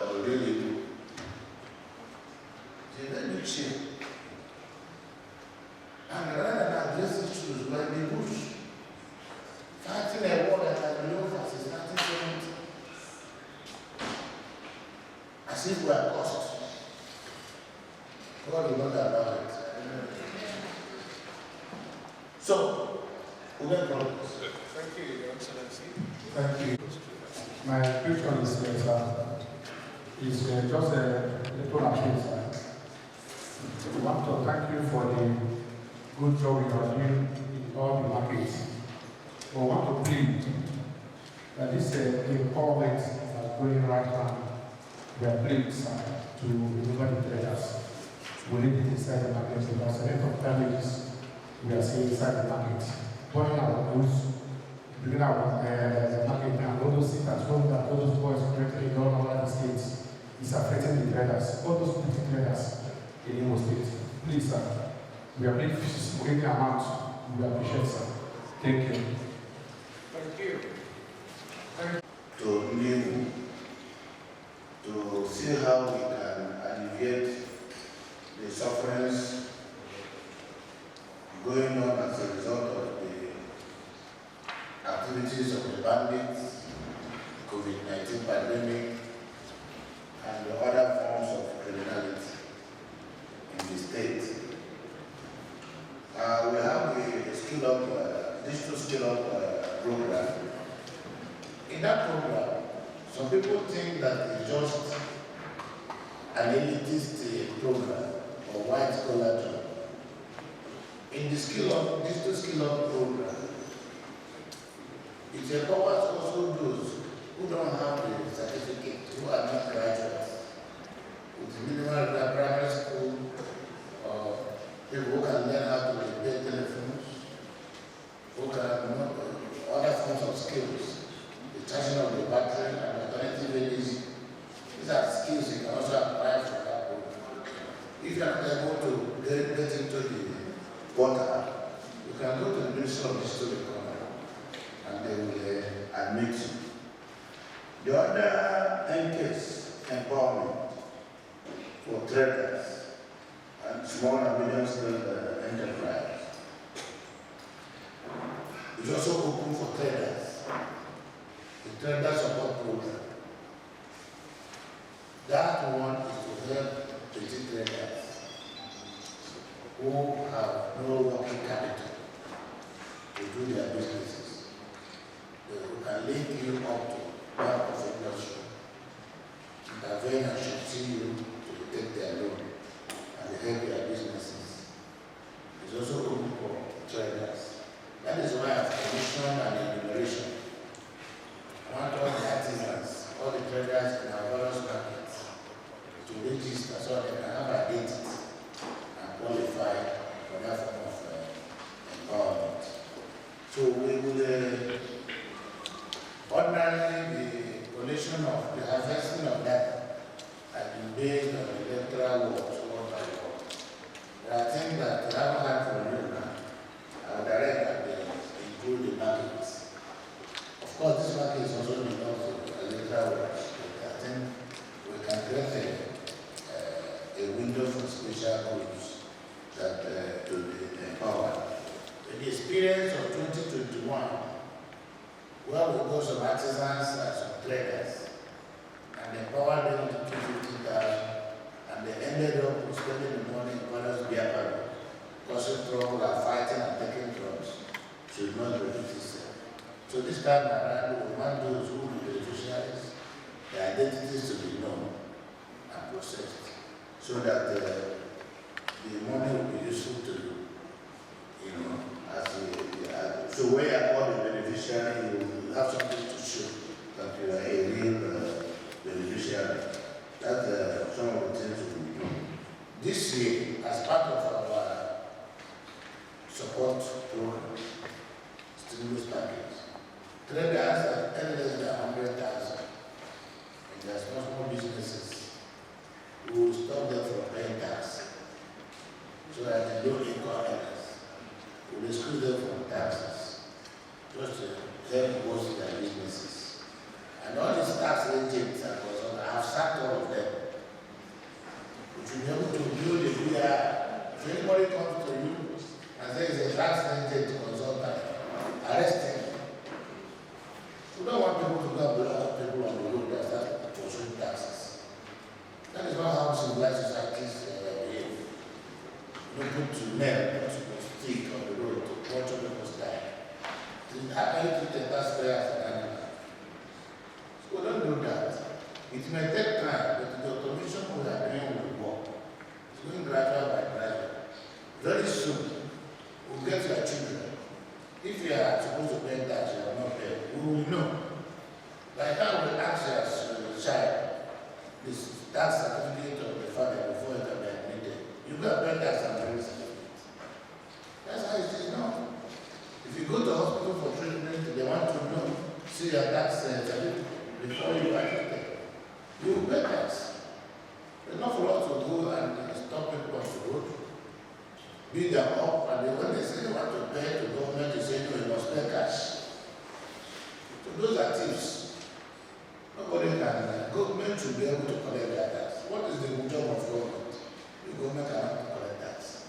or really do? So let me check. And rather than address issues by the bush, fighting a war that has been over since 1970, as if we are cost. God will not allow it. So, we make progress. Thank you, Your Excellency. Thank you. My question is just a little appeal, sir. We want to thank you for the good job you are doing in all the markets. We want to plead that this empowerment that's going right now, we are pleading, sir, to remember the traders. We need it inside the market because a lot of damages we are seeing inside the market. Burning our goods, bringing our market and all those things at home that all those boys created in all over the states is affecting the traders, all those petty traders in Imo State. Please, sir, we are being any amount, we appreciate, sir. Thank you. Thank you. To live, to see how we can alleviate the sufferings going on as a result of the activities of the bandits, COVID-19 pandemic, and the other forms of criminality in the state. We have a digital skill-up program. In that program, some people think that it's just an elitist program or white-collar job. In the digital skill-up program, it empowers also those who don't have the certificate, who are not graduates, with minimal primary school, or people who can learn how to repair telephones, who can know other forms of skills, the charging of the battery and alternative energy. These are skills you can also apply for that program. If you are not able to get into the water, you can go to the Ministry of Digital Economy and they will admit you. The other case, empowerment for traders and small and medium-scale enterprise. It's also open for traders. The trader support program. That one is to help petty traders who have no working capital to do their businesses. They can link you up to one of the industry. Intervene and should see you to take their loan and help their businesses. It's also open for traders. That is why I've commissioned an enumeration. I want all the artisans, all the traders in our various markets to register so they can have identity and qualify for that form of empowerment. So we will ordinarily the collection of the harvesting of that has been based on the electoral works word by word. But I think that I haven't had from you now. I will direct that they include the markets. Of course, this market is also belongs to electoral works, but I think we can create a window for special groups that to be empowered. In the experience of 2021, where we got some artisans and some traders and empowered them to 250,000, and they ended up spending the money in various beer parlors, causing trouble and fighting and taking drugs, should not repeat itself. So this time around, we want those who will be beneficiaries, their identities to be known and processed, so that the money will be useful to you. You know, so where you call the beneficiary, you will have something to show that you are a real beneficiary. That's some of the things we do. This year, as part of our support program, stimulus package, traders have earned less than 100,000 in their small businesses. We will stop them from paying tax so that the low income earners will exclude them from taxes just to help boost their businesses. And all these tax agents and I have sacked all of them. We should be able to build a PR. If anybody comes to you and says a tax agent consultant, arrest him. We don't want people to go and block up people on the road that start pursuing taxes. That is not how civilized societies behave. You don't put to nail, not to stick on the road to watch people's time. How can you treat a taxpayer as an animal? So don't do that. It may take time, but the automation we are doing will work. It's going gradual by gradual. Very soon, we'll get your children. If you are supposed to pay tax, you are not paying, we will know. Like how we ask your child, this tax certificate of the father before it can be admitted. You got to pay tax and bring certificate. That's how it is now. If you go to hospital for treatment, they want to know, see your tax certificate before you are admitted. You will pay tax. There's not for us to go and stop people on the road, beat them up, and when they say they want to pay the government, they say no, you must pay cash. So those are thieves. Nobody can, government should be able to collect their tax. What is the job of government? The government cannot collect tax.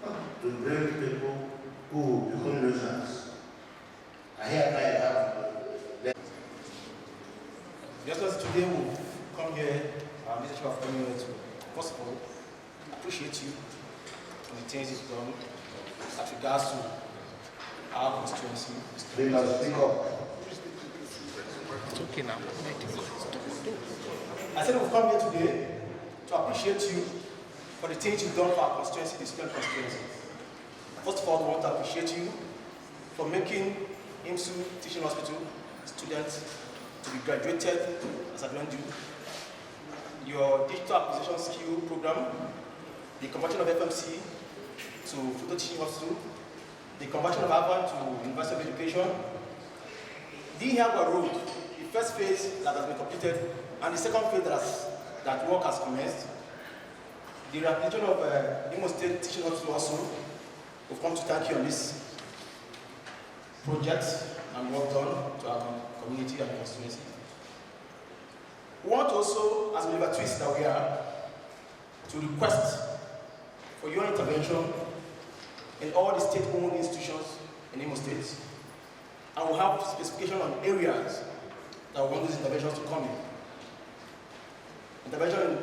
Not to bring people who become nuisance. I hereby have just as today we come here, Mr. Chief of Community, to first of all, appreciate you for the things you've done as regards to our constituency. Speak up. It's okay now. I said we've come here today to appreciate you for the things you've done for our constituency, the student constituency. First of all, we want to appreciate you for making IMSU Teaching Hospital students to be graduated as I don't do. Your digital acquisition skill program, the conversion of FMC to Photo Teaching Hospital, the conversion of Harvard to University of Education, the Harvard Road, the first phase that has been completed, and the second phase that work has commenced. The representation of Imo State Teaching Hospital also, we've come to thank you on this project and work done to our community and constituency. We want also, as Believer Twist that we are, to request for your intervention in all the state-owned institutions in Imo State. And we'll have specification on areas that we want these interventions to come in. Intervention in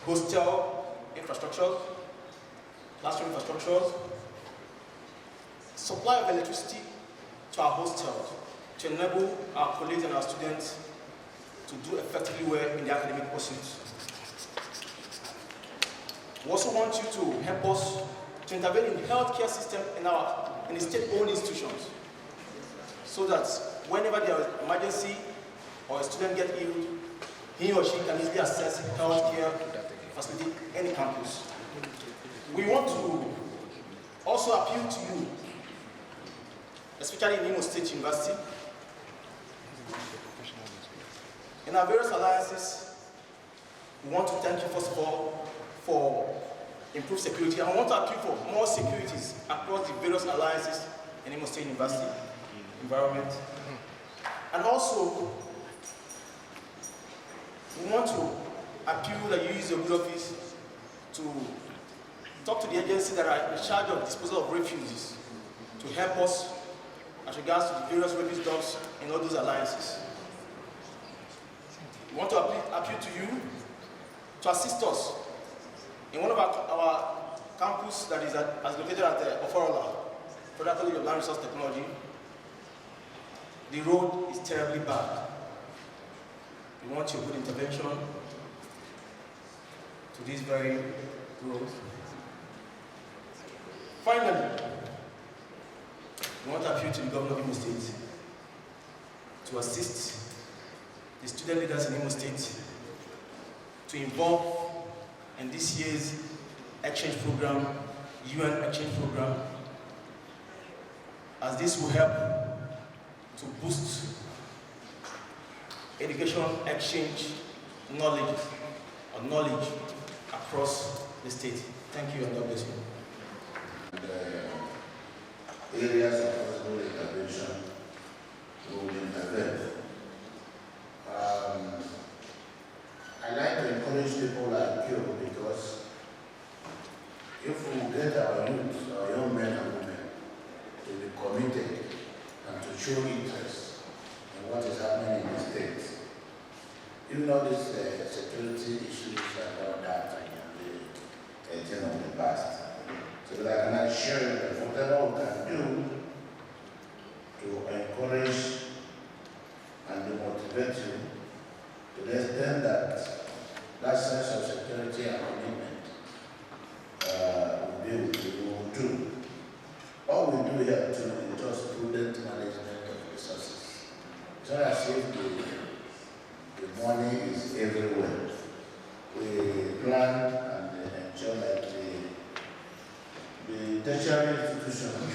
hostel infrastructures, classroom infrastructures, supply of electricity to our hostels to enable our colleagues and our students to do effectively well in their academic pursuits. We also want you to help us to intervene in the healthcare system in the state-owned institutions, so that whenever there is an emergency or a student gets ill, he or she can easily access healthcare facility in any campus. We want to also appeal to you, especially in Imo State University, in our various alliances. We want to thank you first of all for improved security, and I want to appeal for more securities across the various alliances in Imo State University environment. And also, we want to appeal that you use your good office to talk to the agencies that are in charge of disposal of refugees to help us as regards to the various refugee dumps in all those alliances. We want to appeal to you to assist us in one of our campus that is located at Oforola, Federal College of Land Resource Technology. The road is terribly bad. We want your good intervention to this very road. Finally, we want to appeal to the governor of Imo State to assist the student leaders in Imo State to involve in this year's exchange program, UN exchange program, as this will help to boost education exchange knowledge across the state. Thank you and God bless you. Areas of possible intervention will intervene. I like to encourage people like you, because if we get our youth, our young men and women, to be committed and to show interest in what is happening in the state, even all these security issues and all that, and the thing of the past, so that I can assure you that whatever we can do to encourage and to motivate you, to the extent that that sense of security and commitment we will do. All we do here too is just prudent management of resources. It's not as if the money is everywhere. We plan and ensure that the tertiary institutions,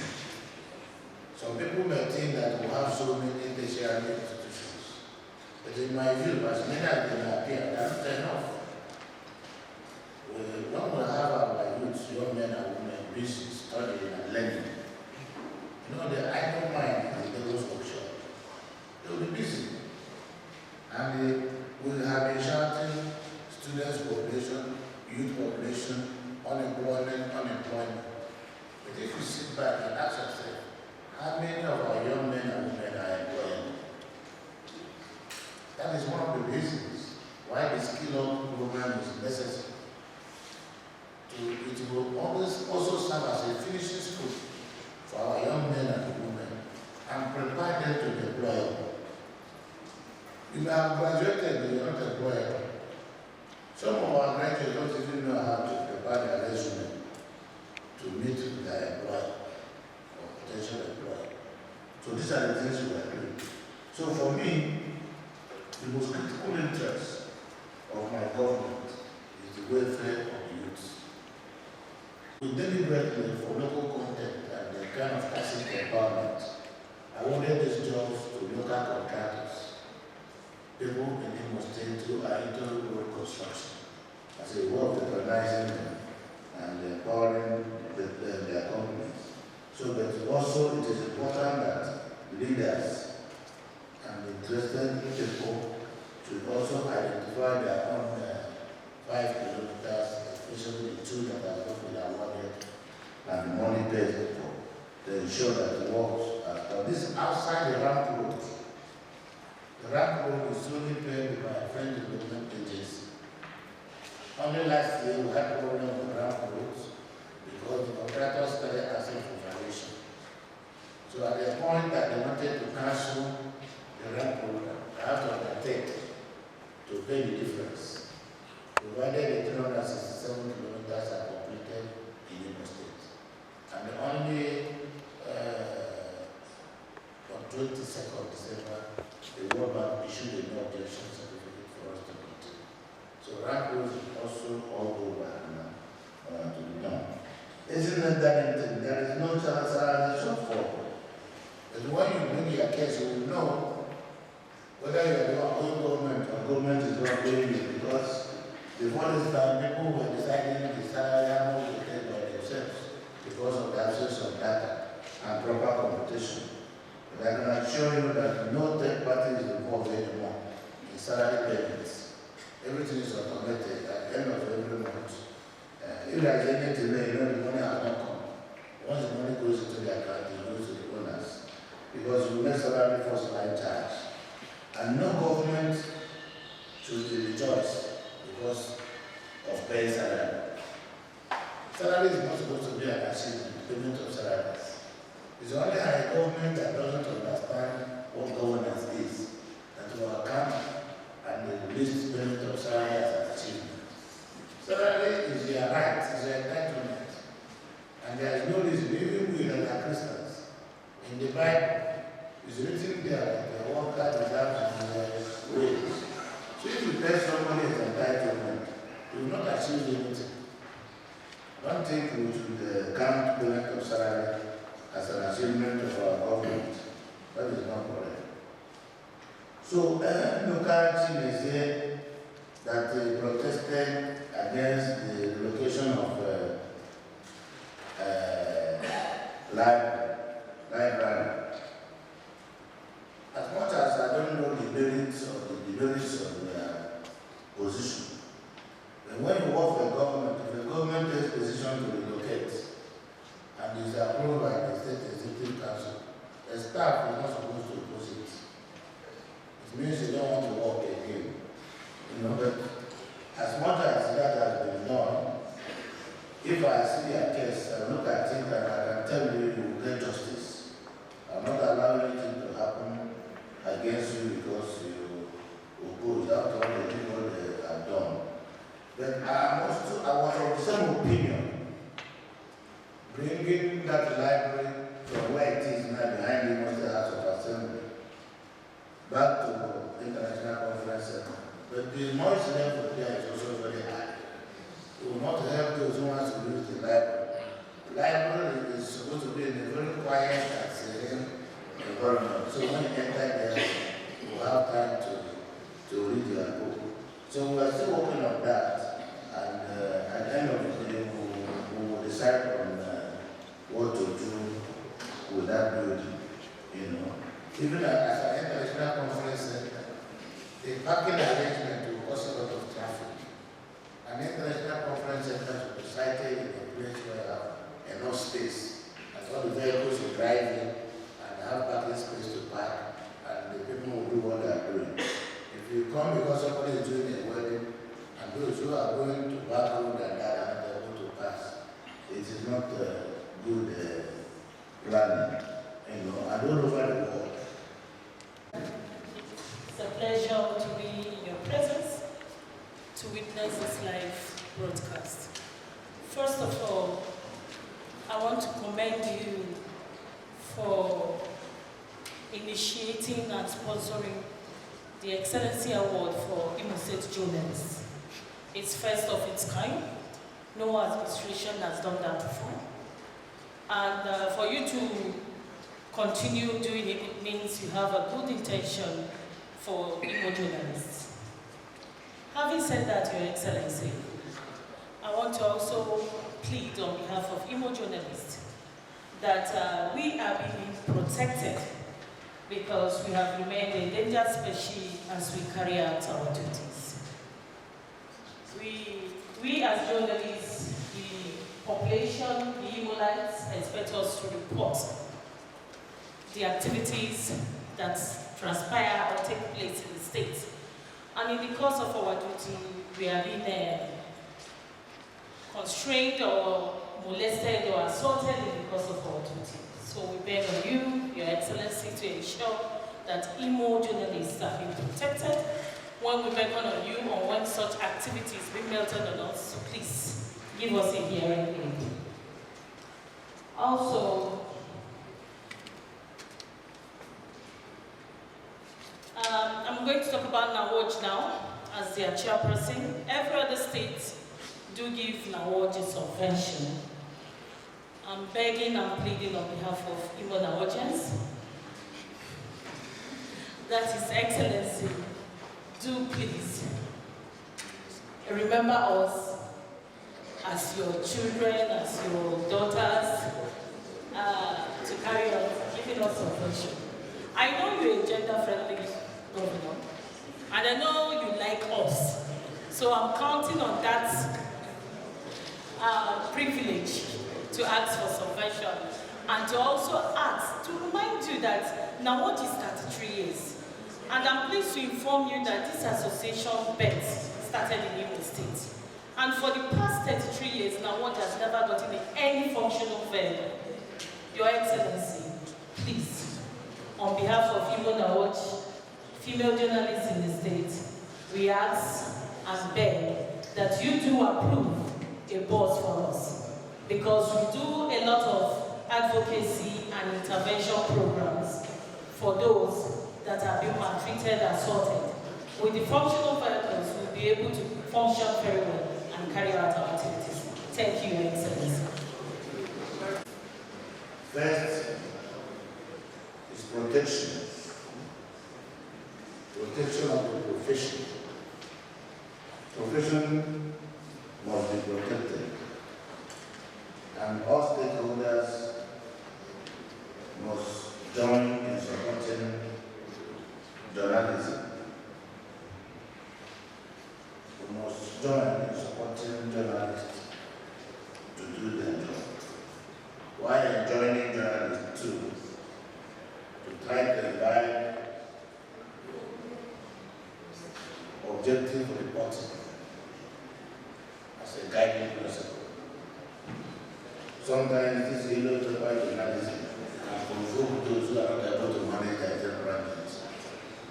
some people may think that we have so many tertiary institutions, but in my view, as many as they appear, that's not enough. When we have our youth, young men and women, busy studying and learning, you know, the idle mind in the devil's workshop, they will be busy. And we have been shouting students' population, youth population, unemployment. But if you sit back and ask yourself, how many of our young men and women are employed? That is one of the reasons why the skill-up program is necessary. It will always also serve as a finishing school for our young men and women and prepare them to deploy. You may have graduated, but you are not employed. Some of our graduates don't even know how to prepare their resume to meet with their employer or potential employer. So these are the things we are doing. So for me, the most critical interest of my government is the welfare of the youth. We deliberately, for local content and the kind of tacit empowerment, awarded these jobs to local contractors, people in Imo State who are into road construction. as a way of recognizing them and empowering their companies. So, but also it is important that leaders and interested people should also identify their own 5 kilometers, especially the 2 that have not been awarded and the money paid for, to ensure that it works. But this is outside the ramp road. The ramp road is solely paid by friend development agency. Only last year we had problem with the ramp roads because the contractors started asking for variation. So at the point that they wanted to cancel the ramp road, I have to undertake to pay the difference, provided the 367 kilometers are completed in Imo State. And only on 22nd December, the World Bank issued a no objection certificate for us to continue. So ramp roads also all go back now to be done. Isn't it that anything? There is no salary shortfall. But when you bring your case, you will know whether you are doing own government or government is not doing it, because before this time, people were deciding the salary how much they pay by themselves because of the absence of data and proper computation. But I can assure you that no third party is involved anymore in salary payments. Everything is automated at the end of every month. If there is any delay, the money has not come. Once the money goes into the account, it goes to the owners. Because you make salary first line charge. And no government should be rejoiced because of paying salary. Salary is not supposed to be an achievement, payment of salaries. It's only a government that doesn't understand what governance is that will account and the least payment of salary as an achievement. Salary is your right, is your entitlement. And there is no reason, even we that are Christians, in the Bible, it's written there that the worker deserves his wages. So if you pay somebody his entitlement, you will not achieve anything. Don't think we should count payment of salary as an achievement of our government. That is not correct. So, local team is here that they protested against the relocation of library. As much as I don't know the merits of their position, but when you work for a government, if the government takes decision to relocate and is approved by the State Executive Council, the staff is not supposed to oppose it. It means you don't want to work again. You know, but as much as that has been done, if I see a case, I look at it and I can tell you you will get justice. I'm not allowing anything to happen against you because you oppose after all the people they have done. But I was of the same opinion, bringing that library from where it is now behind the Most House of Assembly back to the International Conference Center. But the noise level there is also very high. It will not help those who want to use the library. The library is supposed to be in a very quiet and serene environment. So when you enter there, you will have time to read your book. So we are still working on that. And at the end of the day, we will decide on what to do with that building. You know, even as an international conference center, the parking arrangement will cause a lot of traffic. An international conference center should be sited in a place where you have enough space, and all the vehicles will drive in and have parking space to park, and the people will do what they are doing. If you come because somebody is doing a wedding, and those who are going to back road and that and they are going to pass, it is not good planning, you know, and all over the world. It's a pleasure to be in your presence to witness this live broadcast. First of all, I want to commend you for initiating and sponsoring the Excellency Award for Imo State Journalists. It's first of its kind. No administration has done that before. And for you to continue doing it, it means you have a good intention for Imo journalists. Having said that, Your Excellency, I want to also plead on behalf of Imo journalists that we are being protected because we have remained a endangered species as we carry out our duties. We as journalists, the population, the Imolites expect us to report the activities that transpire or take place in the state. And in the course of our duty, we are being constrained or molested or assaulted in the course of our duty. So we beg on you, Your Excellency, to ensure that Imo journalists are being protected. When we beckon on you or when such activities be melted on us, please give us a hearing aid. Also, I'm going to talk about NAWOJ now as their chairperson. Every other state do give NAWOJ a subvention. I'm begging and pleading on behalf of Imo NAWOJians that His Excellency do please remember us as your children, as your daughters, to carry on giving us subvention. I know you're a gender-friendly governor, and I know you like us, so I'm counting on that privilege to ask for subvention, and to also ask, to remind you that NAWOJ is 33 years, and I'm pleased to inform you that this association started in Imo State, and for the past 33 years, NAWOJ has never gotten any functional failure. Your Excellency, please, on behalf of Imo NAWOJ, female journalists in the state, we ask and beg that you do approve a boss for us, because we do a lot of advocacy and intervention programs for those that have been maltreated and assaulted. With the functional vehicles, we'll be able to function very well and carry out our activities. Thank you, Your Excellency. First is protection. Protection of the profession. Profession must be protected. And all stakeholders must join in supporting journalism. We must join in supporting journalists to do their job. While joining journalists too, to try to provide objective reporting as a guiding principle. Sometimes this is about journalism and control those who are not able to manage their temperaments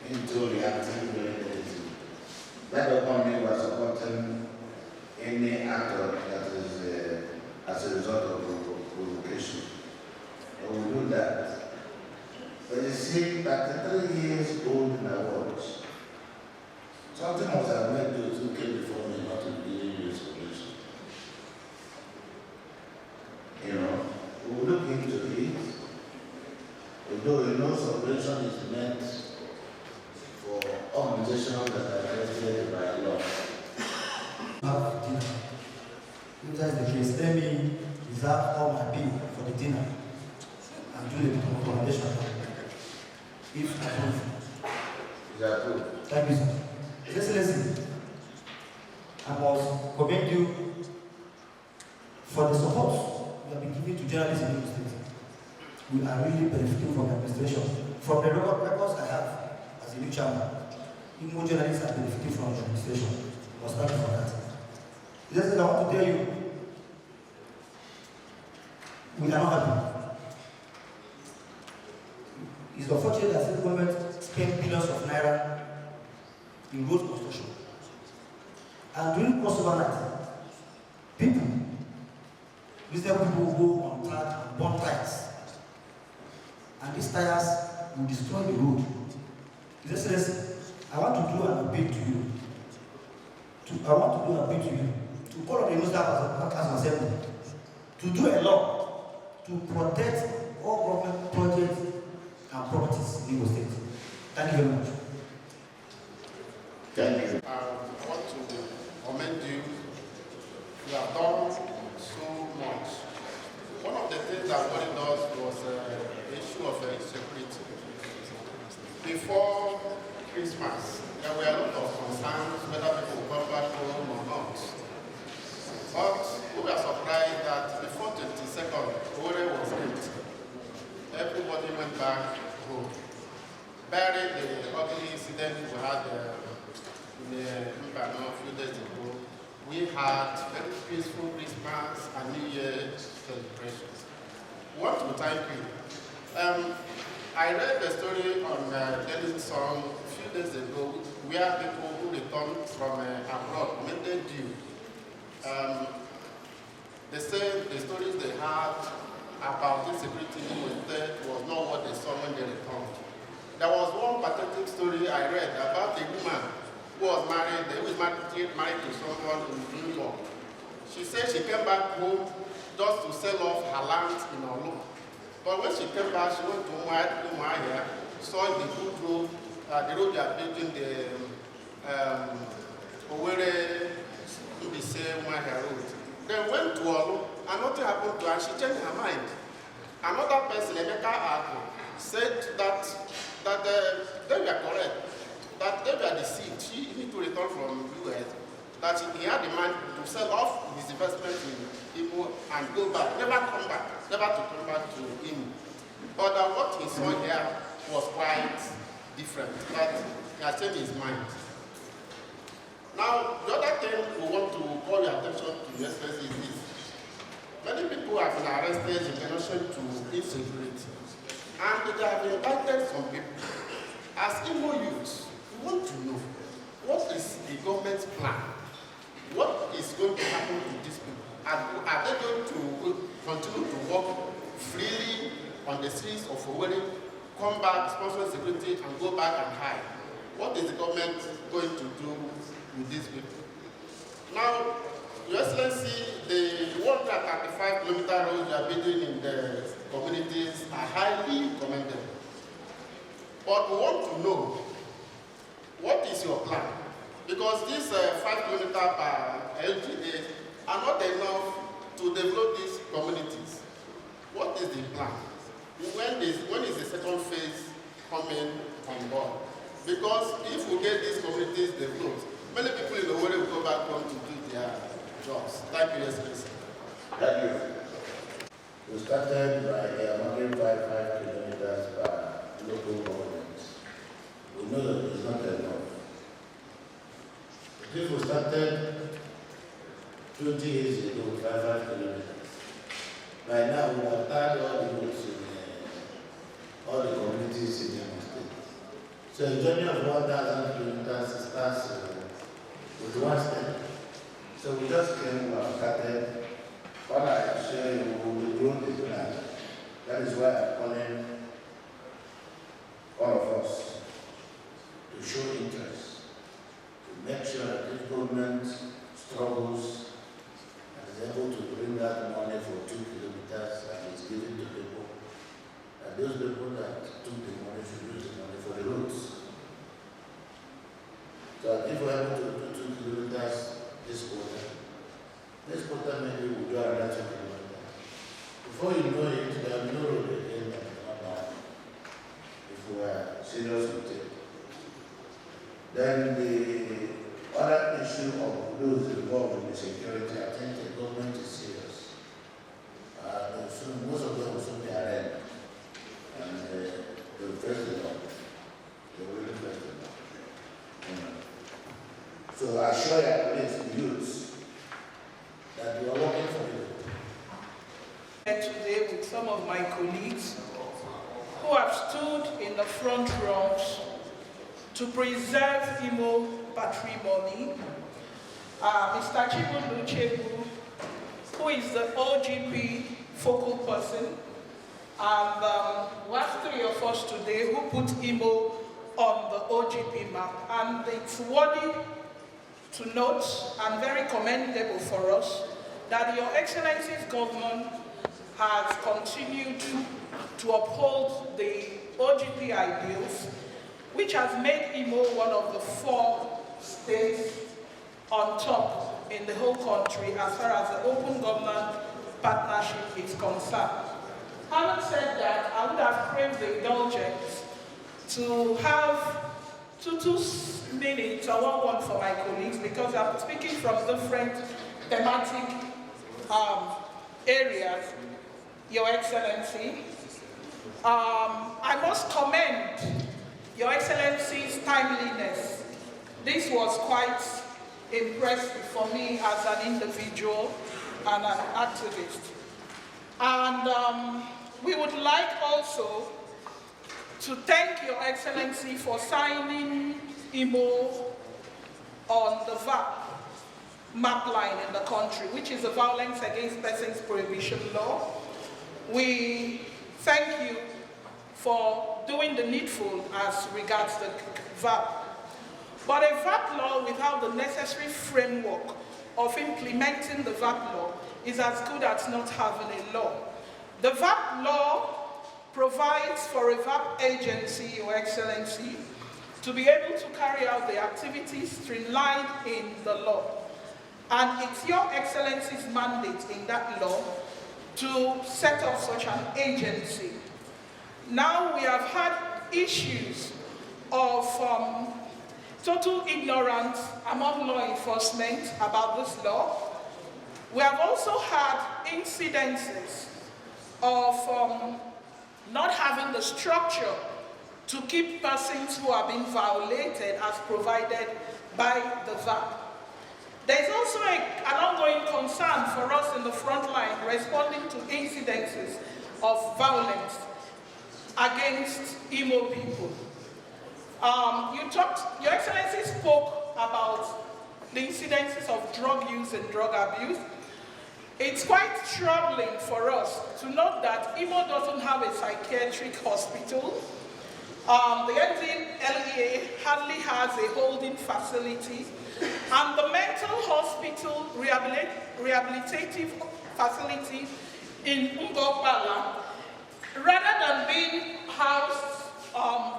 into reacting very negatively. That doesn't mean we are supporting any actor that is as a result of provocation. We will do that. But you see, 33 years old in our words, something must have made those who came before me not to believe in solution. You know, we will look into it. Although you know subvention is meant for organizations that are regulated by law. If that is the case, let me reserve all my pay for the dinner and do the accommodation. If approved. Is approved. Thank you, sir. Excellency, I must commend you for the support you have been giving to journalists in the state. We are really benefiting from the administration. From the records I have as a new chairman, Imo journalists are benefiting from the administration. I must thank you for that. Excellency, I want to tell you, we are not happy. It's unfortunate that the government spent billions of naira in road construction. And during crossover night, reasonable people will go on track and burn tires. And these tires will destroy the road. His Excellency, I want to do an appeal to you. To call on the Minister as Assembly to do a law to protect all government projects and properties in Imo State. Thank you very much. Thank you. I want to commend you you have done so much. One of the things that worried us was the issue of insecurity. Before Christmas, there were a lot of concerns whether people would come back home or not. But we were surprised that before 22nd, Ore was empty. Everybody went back home. Barring the ugly incident we had in Mbano a few days ago, we had very peaceful Christmas and New Year celebrations. We want to thank you. I read the story on Daily Song a few days ago where people who returned from abroad, when they do, they say the stories they had about insecurity in the state was not what they saw when they returned. There was one pathetic story I read about a woman who was married, who was married to someone in New York. She said she came back home just to sell off her land in Olu. But when she came back, she went to Umuahia, saw the good road, the road they are building, the Owerri, Umuahia road. Then went to Olu, and nothing happened to her. She changed her mind. Another person, Emeka Ako, said that they were correct, that they were deceived. She needed to return from US, that he had the mind to sell off his investment in Igbo and go back, never to come back to him. But what he saw here was quite different, that he had changed his mind. Now, the other thing we want to call your attention to, Your Excellency, is this. Many people have been arrested in relation to insecurity. And they have invited some people. As Igbo youths, we want to know, what is the government's plan? What is going to happen to these people? Are they going to continue to walk freely on the streets of Owerri, come back, sponsor security, and go back and hide? What is the government going to do with these people? Now, Your Excellency, the 135-kilometer roads you are building in the communities are highly commendable. But we want to know, what is your plan? Because these 5 kilometers per LGA are not enough to develop these communities. What is the plan? When is the second phase coming on board? Because if we get these communities developed, many people in the world will go back home to do their jobs. Thank you, Excellency. Thank you. We started by 155 kilometers per local government. We know that it's not enough. If we started 20 years ago with 55 kilometers, by now we have tied all the roads in all the communities in the state. So a journey of 1,000 kilometers starts with one step. So we just came, we have started. What I share you, we will grow the plan. That is why I'm calling all of us to show interest, to make sure that this government struggles and is able to bring that money for 2 kilometers and is given to people. And those people that took the money should use the money for the roads. So if we're able to do 2 kilometers this quarter maybe we'll do another 2 kilometers. Before you know it, there will be no road again that is not done. If we are serious with it. Then the other issue of those involved in the security, I think the government is serious. Most of them will soon be arraigned. And they will face the law. They will really face the law. So I assure your colleagues, the youths, that you are working for you. Today with some of my colleagues who have stood in the front ranks to preserve Imo patrimony. Mr. Chibundu Chebu, who is the OGP focal person, and last 3 of us today who put Imo on the OGP map. And it's worthy to note and very commendable for us that Your Excellency's government has continued to uphold the OGP ideals, which has made Imo one of the 4 states on top in the whole country as far as the open government partnership is concerned. Having said that, I would have craved the indulgence to have two minutes or one for my colleagues, because I'm speaking from different thematic areas, Your Excellency. I must commend Your Excellency's timeliness. This was quite impressive for me as an individual and an activist. And we would like also to thank Your Excellency for signing IMO on the VAP map line in the country, which is the Violence Against Persons Prohibition Law. We thank you for doing the needful as regards the VAP. But a VAP law without the necessary framework of implementing the VAP law is as good as not having a law. The VAP law provides for a VAP agency, Your Excellency, to be able to carry out the activities streamlined in the law. And it's Your Excellency's mandate in that law to set up such an agency. Now we have had issues of total ignorance among law enforcement about this law. We have also had incidences of not having the structure to keep persons who are being violated as provided by the VAP. There's also an ongoing concern for us in the front line responding to incidences of violence against Imo people. Your Excellency spoke about the incidences of drug use and drug abuse. It's quite troubling for us to note that Imo doesn't have a psychiatric hospital. The NDLEA hardly has a holding facility, and the mental hospital rehabilitative facility in Ngokbala, rather than being housed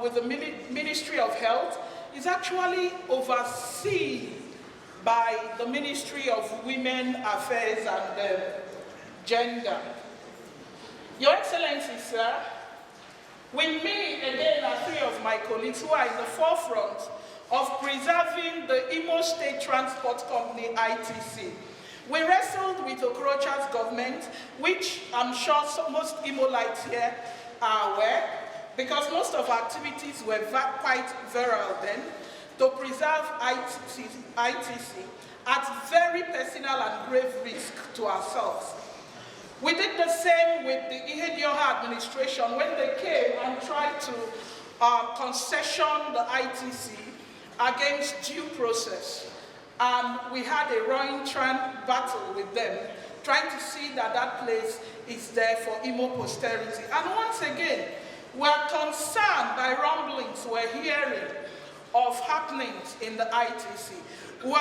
with the Ministry of Health, is actually overseen by the Ministry of Women Affairs and Gender. Your Excellency, sir, with me again are three of my colleagues who are in the forefront of preserving the Imo State Transport Company, ITC. We wrestled with Okorocha's government, which I'm sure most Imolites here are aware, because most of our activities were quite viral then, to preserve ITC at very personal and grave risk to ourselves. We did the same with the Ihedioha administration when they came and tried to concession the ITC against due process. And we had a roaring battle with them, trying to see that that place is there for Imo posterity. And once again, we're concerned by rumblings we're hearing of happenings in the ITC. We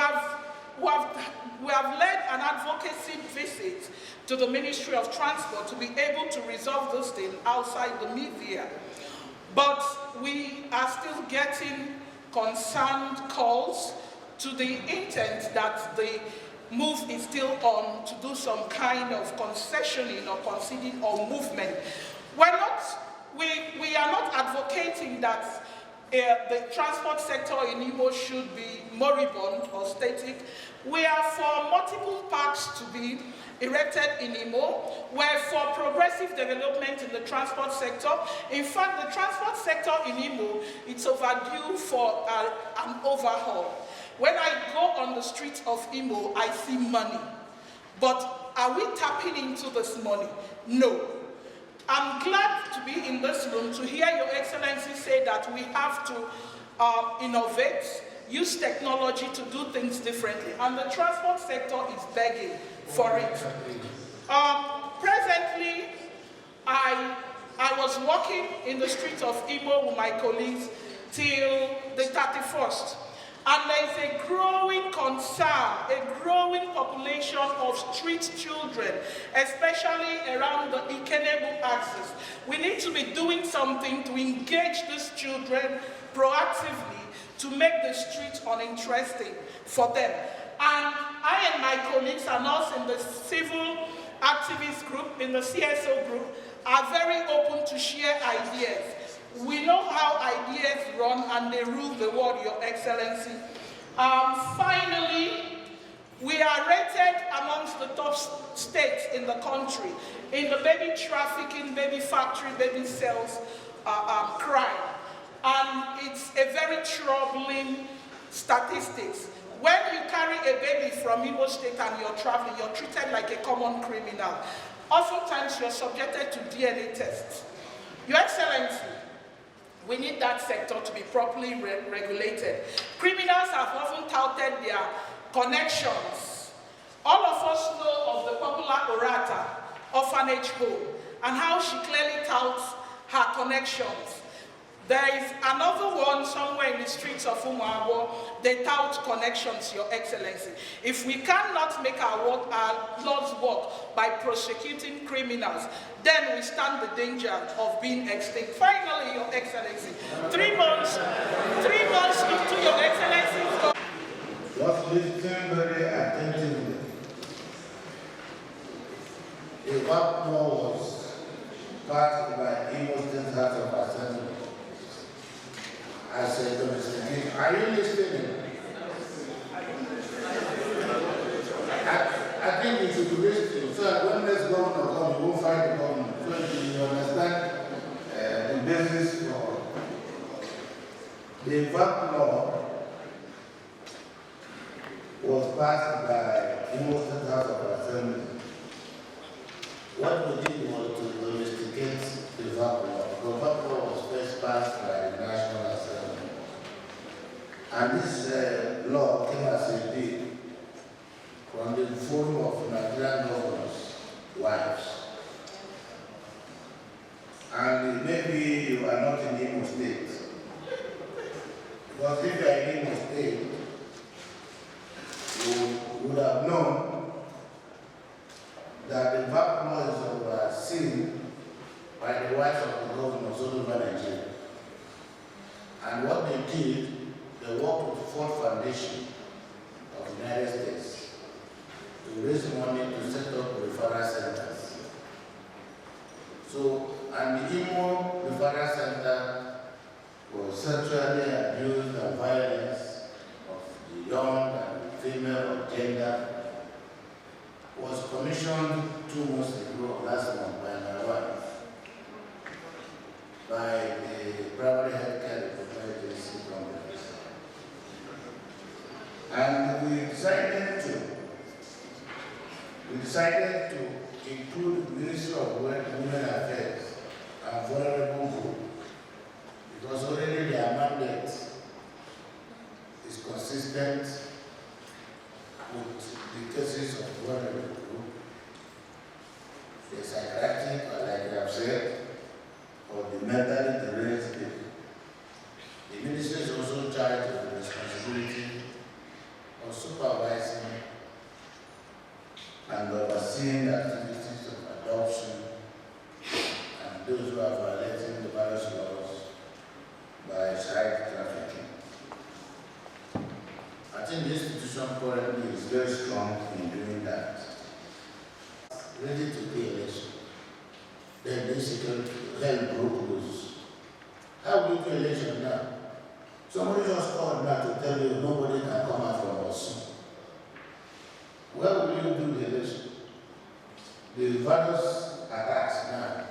have led an advocacy visit to the Ministry of Transport to be able to resolve this thing outside the media. But we are still getting concerned calls to the intent that the move is still on to do some kind of concessioning or conceding or movement. We are not advocating that the transport sector in Imo should be moribund or static. We are for multiple parks to be erected in Imo. We're for progressive development in the transport sector. In fact, the transport sector in Imo, it's overdue for an overhaul. When I go on the streets of Imo, I see money. But are we tapping into this money? No. I'm glad to be in this room to hear Your Excellency say that we have to innovate, use technology to do things differently. And the transport sector is begging for it. Presently, I was walking in the streets of Imo with my colleagues till the 31st. And there is a growing concern, a growing population of street children, especially around the Ikenebu axis. We need to be doing something to engage these children proactively to make the streets uninteresting for them. And I and my colleagues and us in the civil activist group, in the CSO group, are very open to share ideas. We know how ideas run and they rule the world, Your Excellency. Finally, we are rated amongst the top states in the country in the baby trafficking, baby factory, baby sales crime. And it's a very troubling statistics. When you carry a baby from Imo State and you're traveling, you're treated like a common criminal. Oftentimes, you're subjected to DNA tests. Your Excellency, we need that sector to be properly regulated. Criminals have often touted their connections. All of us know of the popular orator, Orphanage Home, and how she clearly touts her connections. There is another one somewhere in the streets of Umuabo. They tout connections, Your Excellency. If we cannot make our laws work by prosecuting criminals, then we stand the danger of being extinct. Finally, Your Excellency, 3 months into Your Excellency. Just listen very attentively. A WAP law was passed by Imo State House of Assembly. I said, are you listening? I think you should be listening. So that when this governor comes, you won't fight the government. So you understand the basis for the VAT law was passed by Imo State House of Assembly. What we did was to domesticate the VAT law. The VAT law was first passed by the National Assembly. And this law came as a deed from the forum of Nigerian governors' wives. And maybe you are not in Imo State. Because if you are in Imo State, you would have known that the VAT law is overseen by the wives of the governors all over Nigeria. And what they did, they worked with the Ford Foundation of the United States to raise money to set up referral centers. So, and the Imo Referral Center was sexually abused and violence of the young and female or gender was commissioned 2 months ago, last month, by my wife, by the Primary Healthcare Development Agency company. And we decided to include the Ministry of Women Affairs and vulnerable group, because already their mandate is consistent with the cases of vulnerable group. The psychiatric, like you have said, or the mentally deranged people. The ministry is also charged with the responsibility of supervising and overseeing the activities of adoption and those who are violating the various laws by child trafficking. I think the institution currently is very strong in doing that. Ready to be election. Then basically hell broke loose. How do you do election now? Somebody just called now to tell you nobody can come out from us. Where will you do the election? The various attacks now,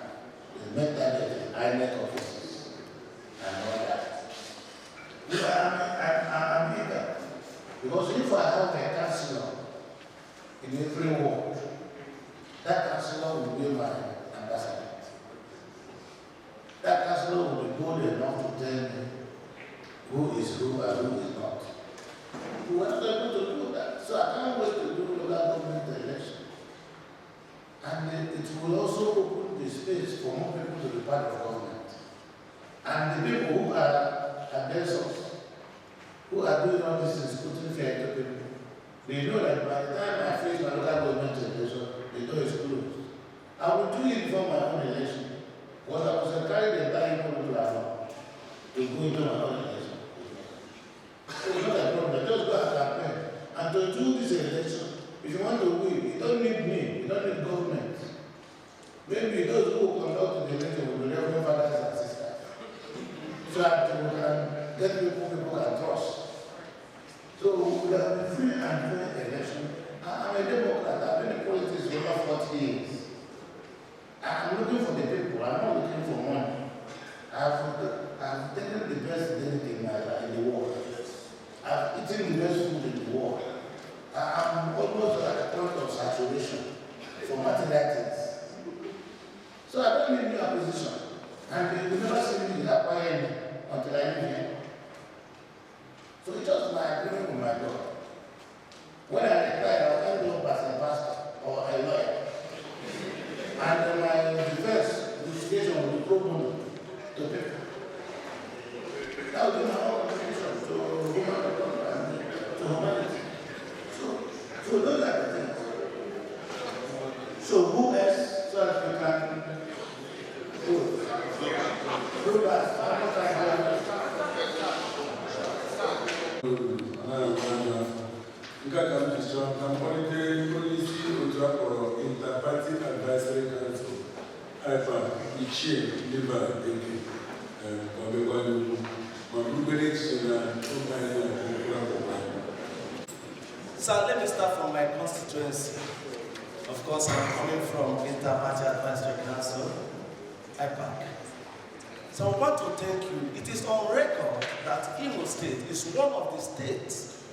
the mentality, INEC offices, and all that. I'm eager. Because if I have a councillor in every ward, that councillor will be my ambassador. That councillor will be bold enough to tell me who is who and who is not. We were not able to do that. So I can't wait to do local government election. And it will also open the space for more people to be part of government. And the people who are against us, who are doing all this is putting fear to people, they know that by the time I face my local government election, the door is closed. I will do it before my own election. Because I was encouraged the entire people to go into my own election. So it's not a problem. Just go and campaign. And to do this If you want to win, you don't need me, you don't need government. Maybe those who conduct the election will be Reverend Fathers and Sisters. So that we can get people can trust. So we have a free and fair election. I'm a Democrat, I've been in politics for over 40 years. I'm looking for the people, I'm not looking for money. I've taken the best in the world. I've eaten the best food in the world. I'm almost at the point of saturation for material things. So I don't need new acquisition. And you never see me acquiring until I leave here. So it's just my agreement with my God. When I retire, I'll end up as a pastor or a lawyer. And my defense investigation will be pro bono to people. That will be my own contribution to humanity. So those are the things. So who else, so that we can do that? I'm not trying to Interparty Advisory Council, IPA, Ichie, Liver, So let me start from my constituency. Of course, I'm coming from Interparty Advisory Council, IPAC. So I want to thank you. It is on record that Imo State is one of the states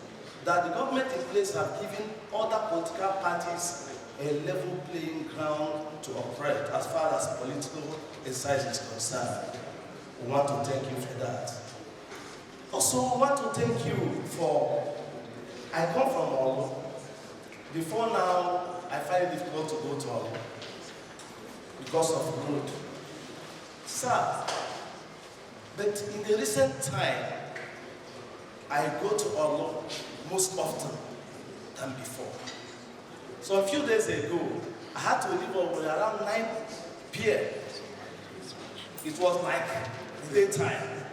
that the government in place have given other political parties a level playing ground to operate as far as political exercise is concerned. We want to thank you for that. Also, we want to thank you for, I come from Olo. Before now, I find it difficult to go to Olo because of the road. Sir, but in the recent time, I go to Olo most often than before. So a few days ago, I had to leave over around 9 p.m. It was like daytime.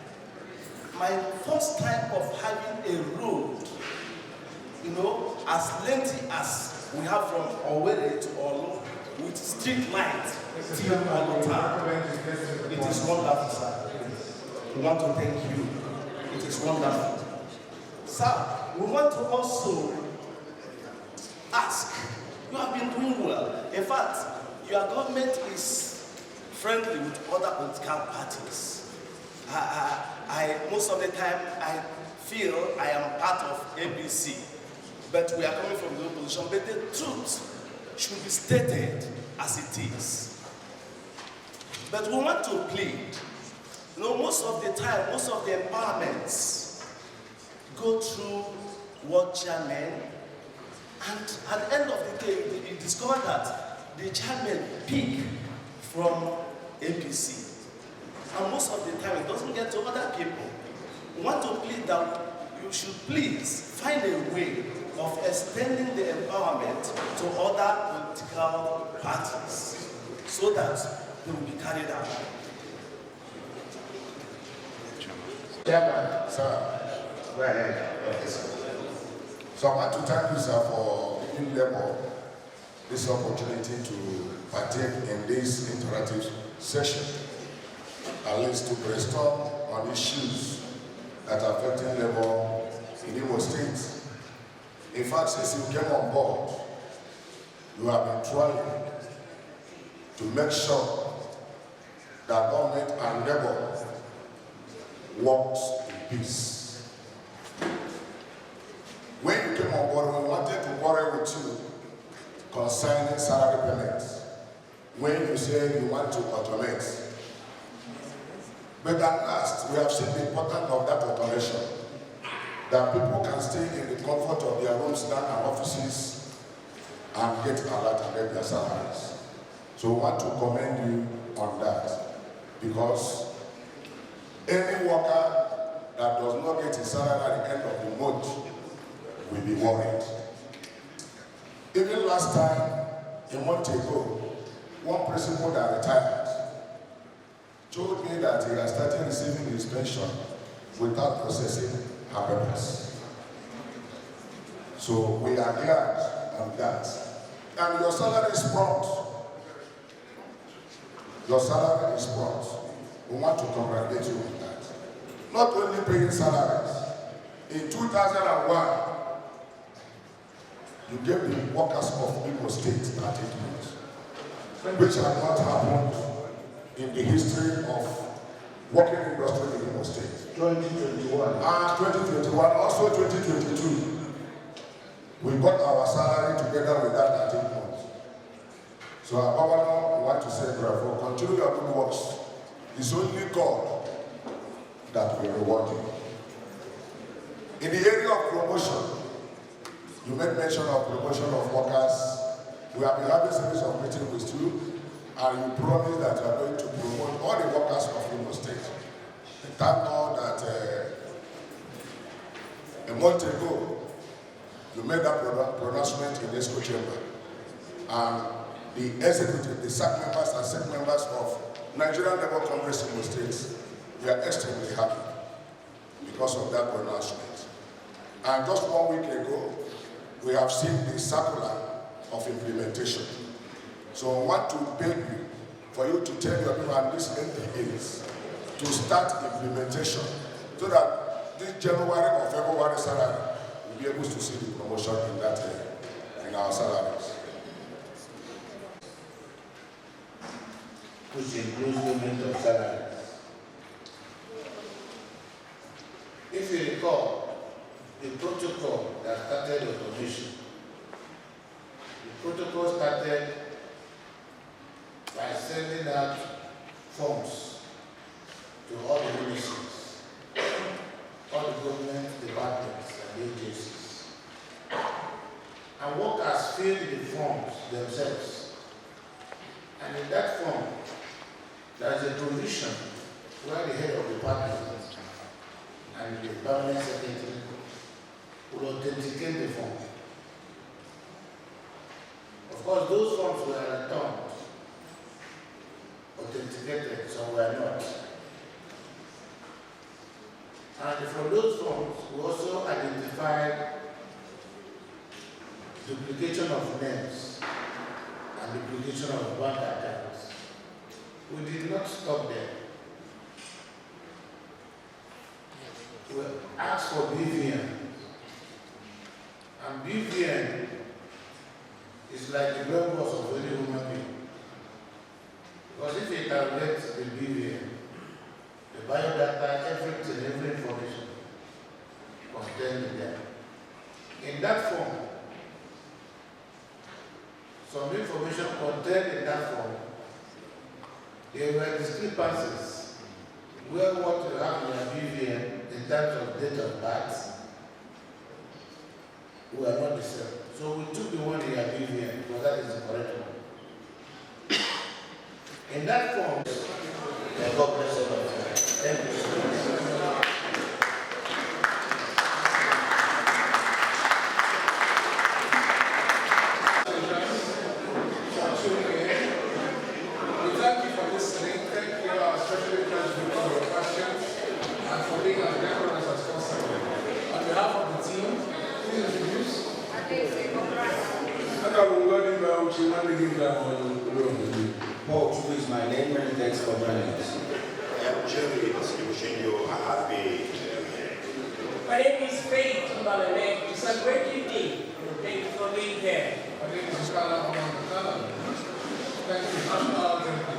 My first time of having a road, as lengthy as we have from Owerri to Olo, with street lights till all the time. It is wonderful, sir. We want to thank you. It is wonderful. Sir, we want to also ask, you have been doing well. In fact, your government is friendly with other political parties. Most of the time, I feel I am part of ABC, but we are coming from the opposition. But the truth should be stated as it is. But we want to plead. Most of the time, most of the empowerments go through ward chairman, and at the end of the day, you discover that the chairman pick from APC. And most of the time, it doesn't get to other people. We want to plead that you should please find a way of extending the empowerment to other political parties so that they will be carried out. Chairman, sir, go ahead. Okay, sir. So I want to thank you, sir, for giving Labour this opportunity to partake in this interactive session, at least to brainstorm on issues that are affecting Labour in Imo State. In fact, since you came on board, you have been trying to make sure that government and Labour works in peace. When you came on board, we wanted to quarrel with you concerning salary payments. When you said you want to automate. But at last, we have seen the importance of that automation. That people can stay in the comfort of their homes now and offices and get alert and get their salaries. So we want to commend you on that. Because any worker that does not get his salary at the end of the month will be worried. Even last time, a month ago, one principal that retired told me that he has started receiving his pension without processing her papers. So we are glad and that. And your salary is prompt. Your salary is prompt. We want to congratulate you on that. Not only paying salaries. In 2001, you gave the workers of Imo State 13 months, which had not happened in the history of working industry in Imo State. 2021. And 2021, also 2022. We got our salary together with that 13 months. So our governor, we want to say, bravo, continue your good works. It's only God that will reward you. In the area of promotion, you made mention of promotion of workers. We have been having a series of meetings with you, and you promised that you are going to promote all the workers of Imo State. Thank God that a month ago, you made that pronouncement in the ESCO chamber. And the executive, the SAC members and SEC members of Nigerian Labour Congress in the States, we are extremely happy because of that pronouncement. And just 1 week ago, we have seen the circular of implementation. So I want to beg you, for you to tell your people and these entities to start implementation so that this January or February salary will be able to see the promotion in that in our salaries. Which includes payment of salaries. If you recall, the protocol that started automation, the protocol started by sending out forms to all the ministries, all the government departments and agencies. And workers filled the forms themselves. And in that form, there is a provision where the head of the department and the permanent secretary will authenticate the form. Of course, those forms were returned, authenticated, some were not. And from those forms, we also identified duplication of names and duplication of bank accounts. We did not stop there. We asked for BVN. And BVN is like the blood was of any human being. Because if you calculate the BVN, the biodata, everything, every information contained in there. In that form, some information contained in that form, there were discrepancies where what you have in your BVN in terms of date of birth were not the same. So we took the one in your BVN because that is the correct one. In that form, God bless all of you. Thank you so much. Paul, who is my name, and thanks for joining us. I am Jerry, wishing you a happy My name is Faith Malene. It's a great day. Thank you for being here. My name is Thank you.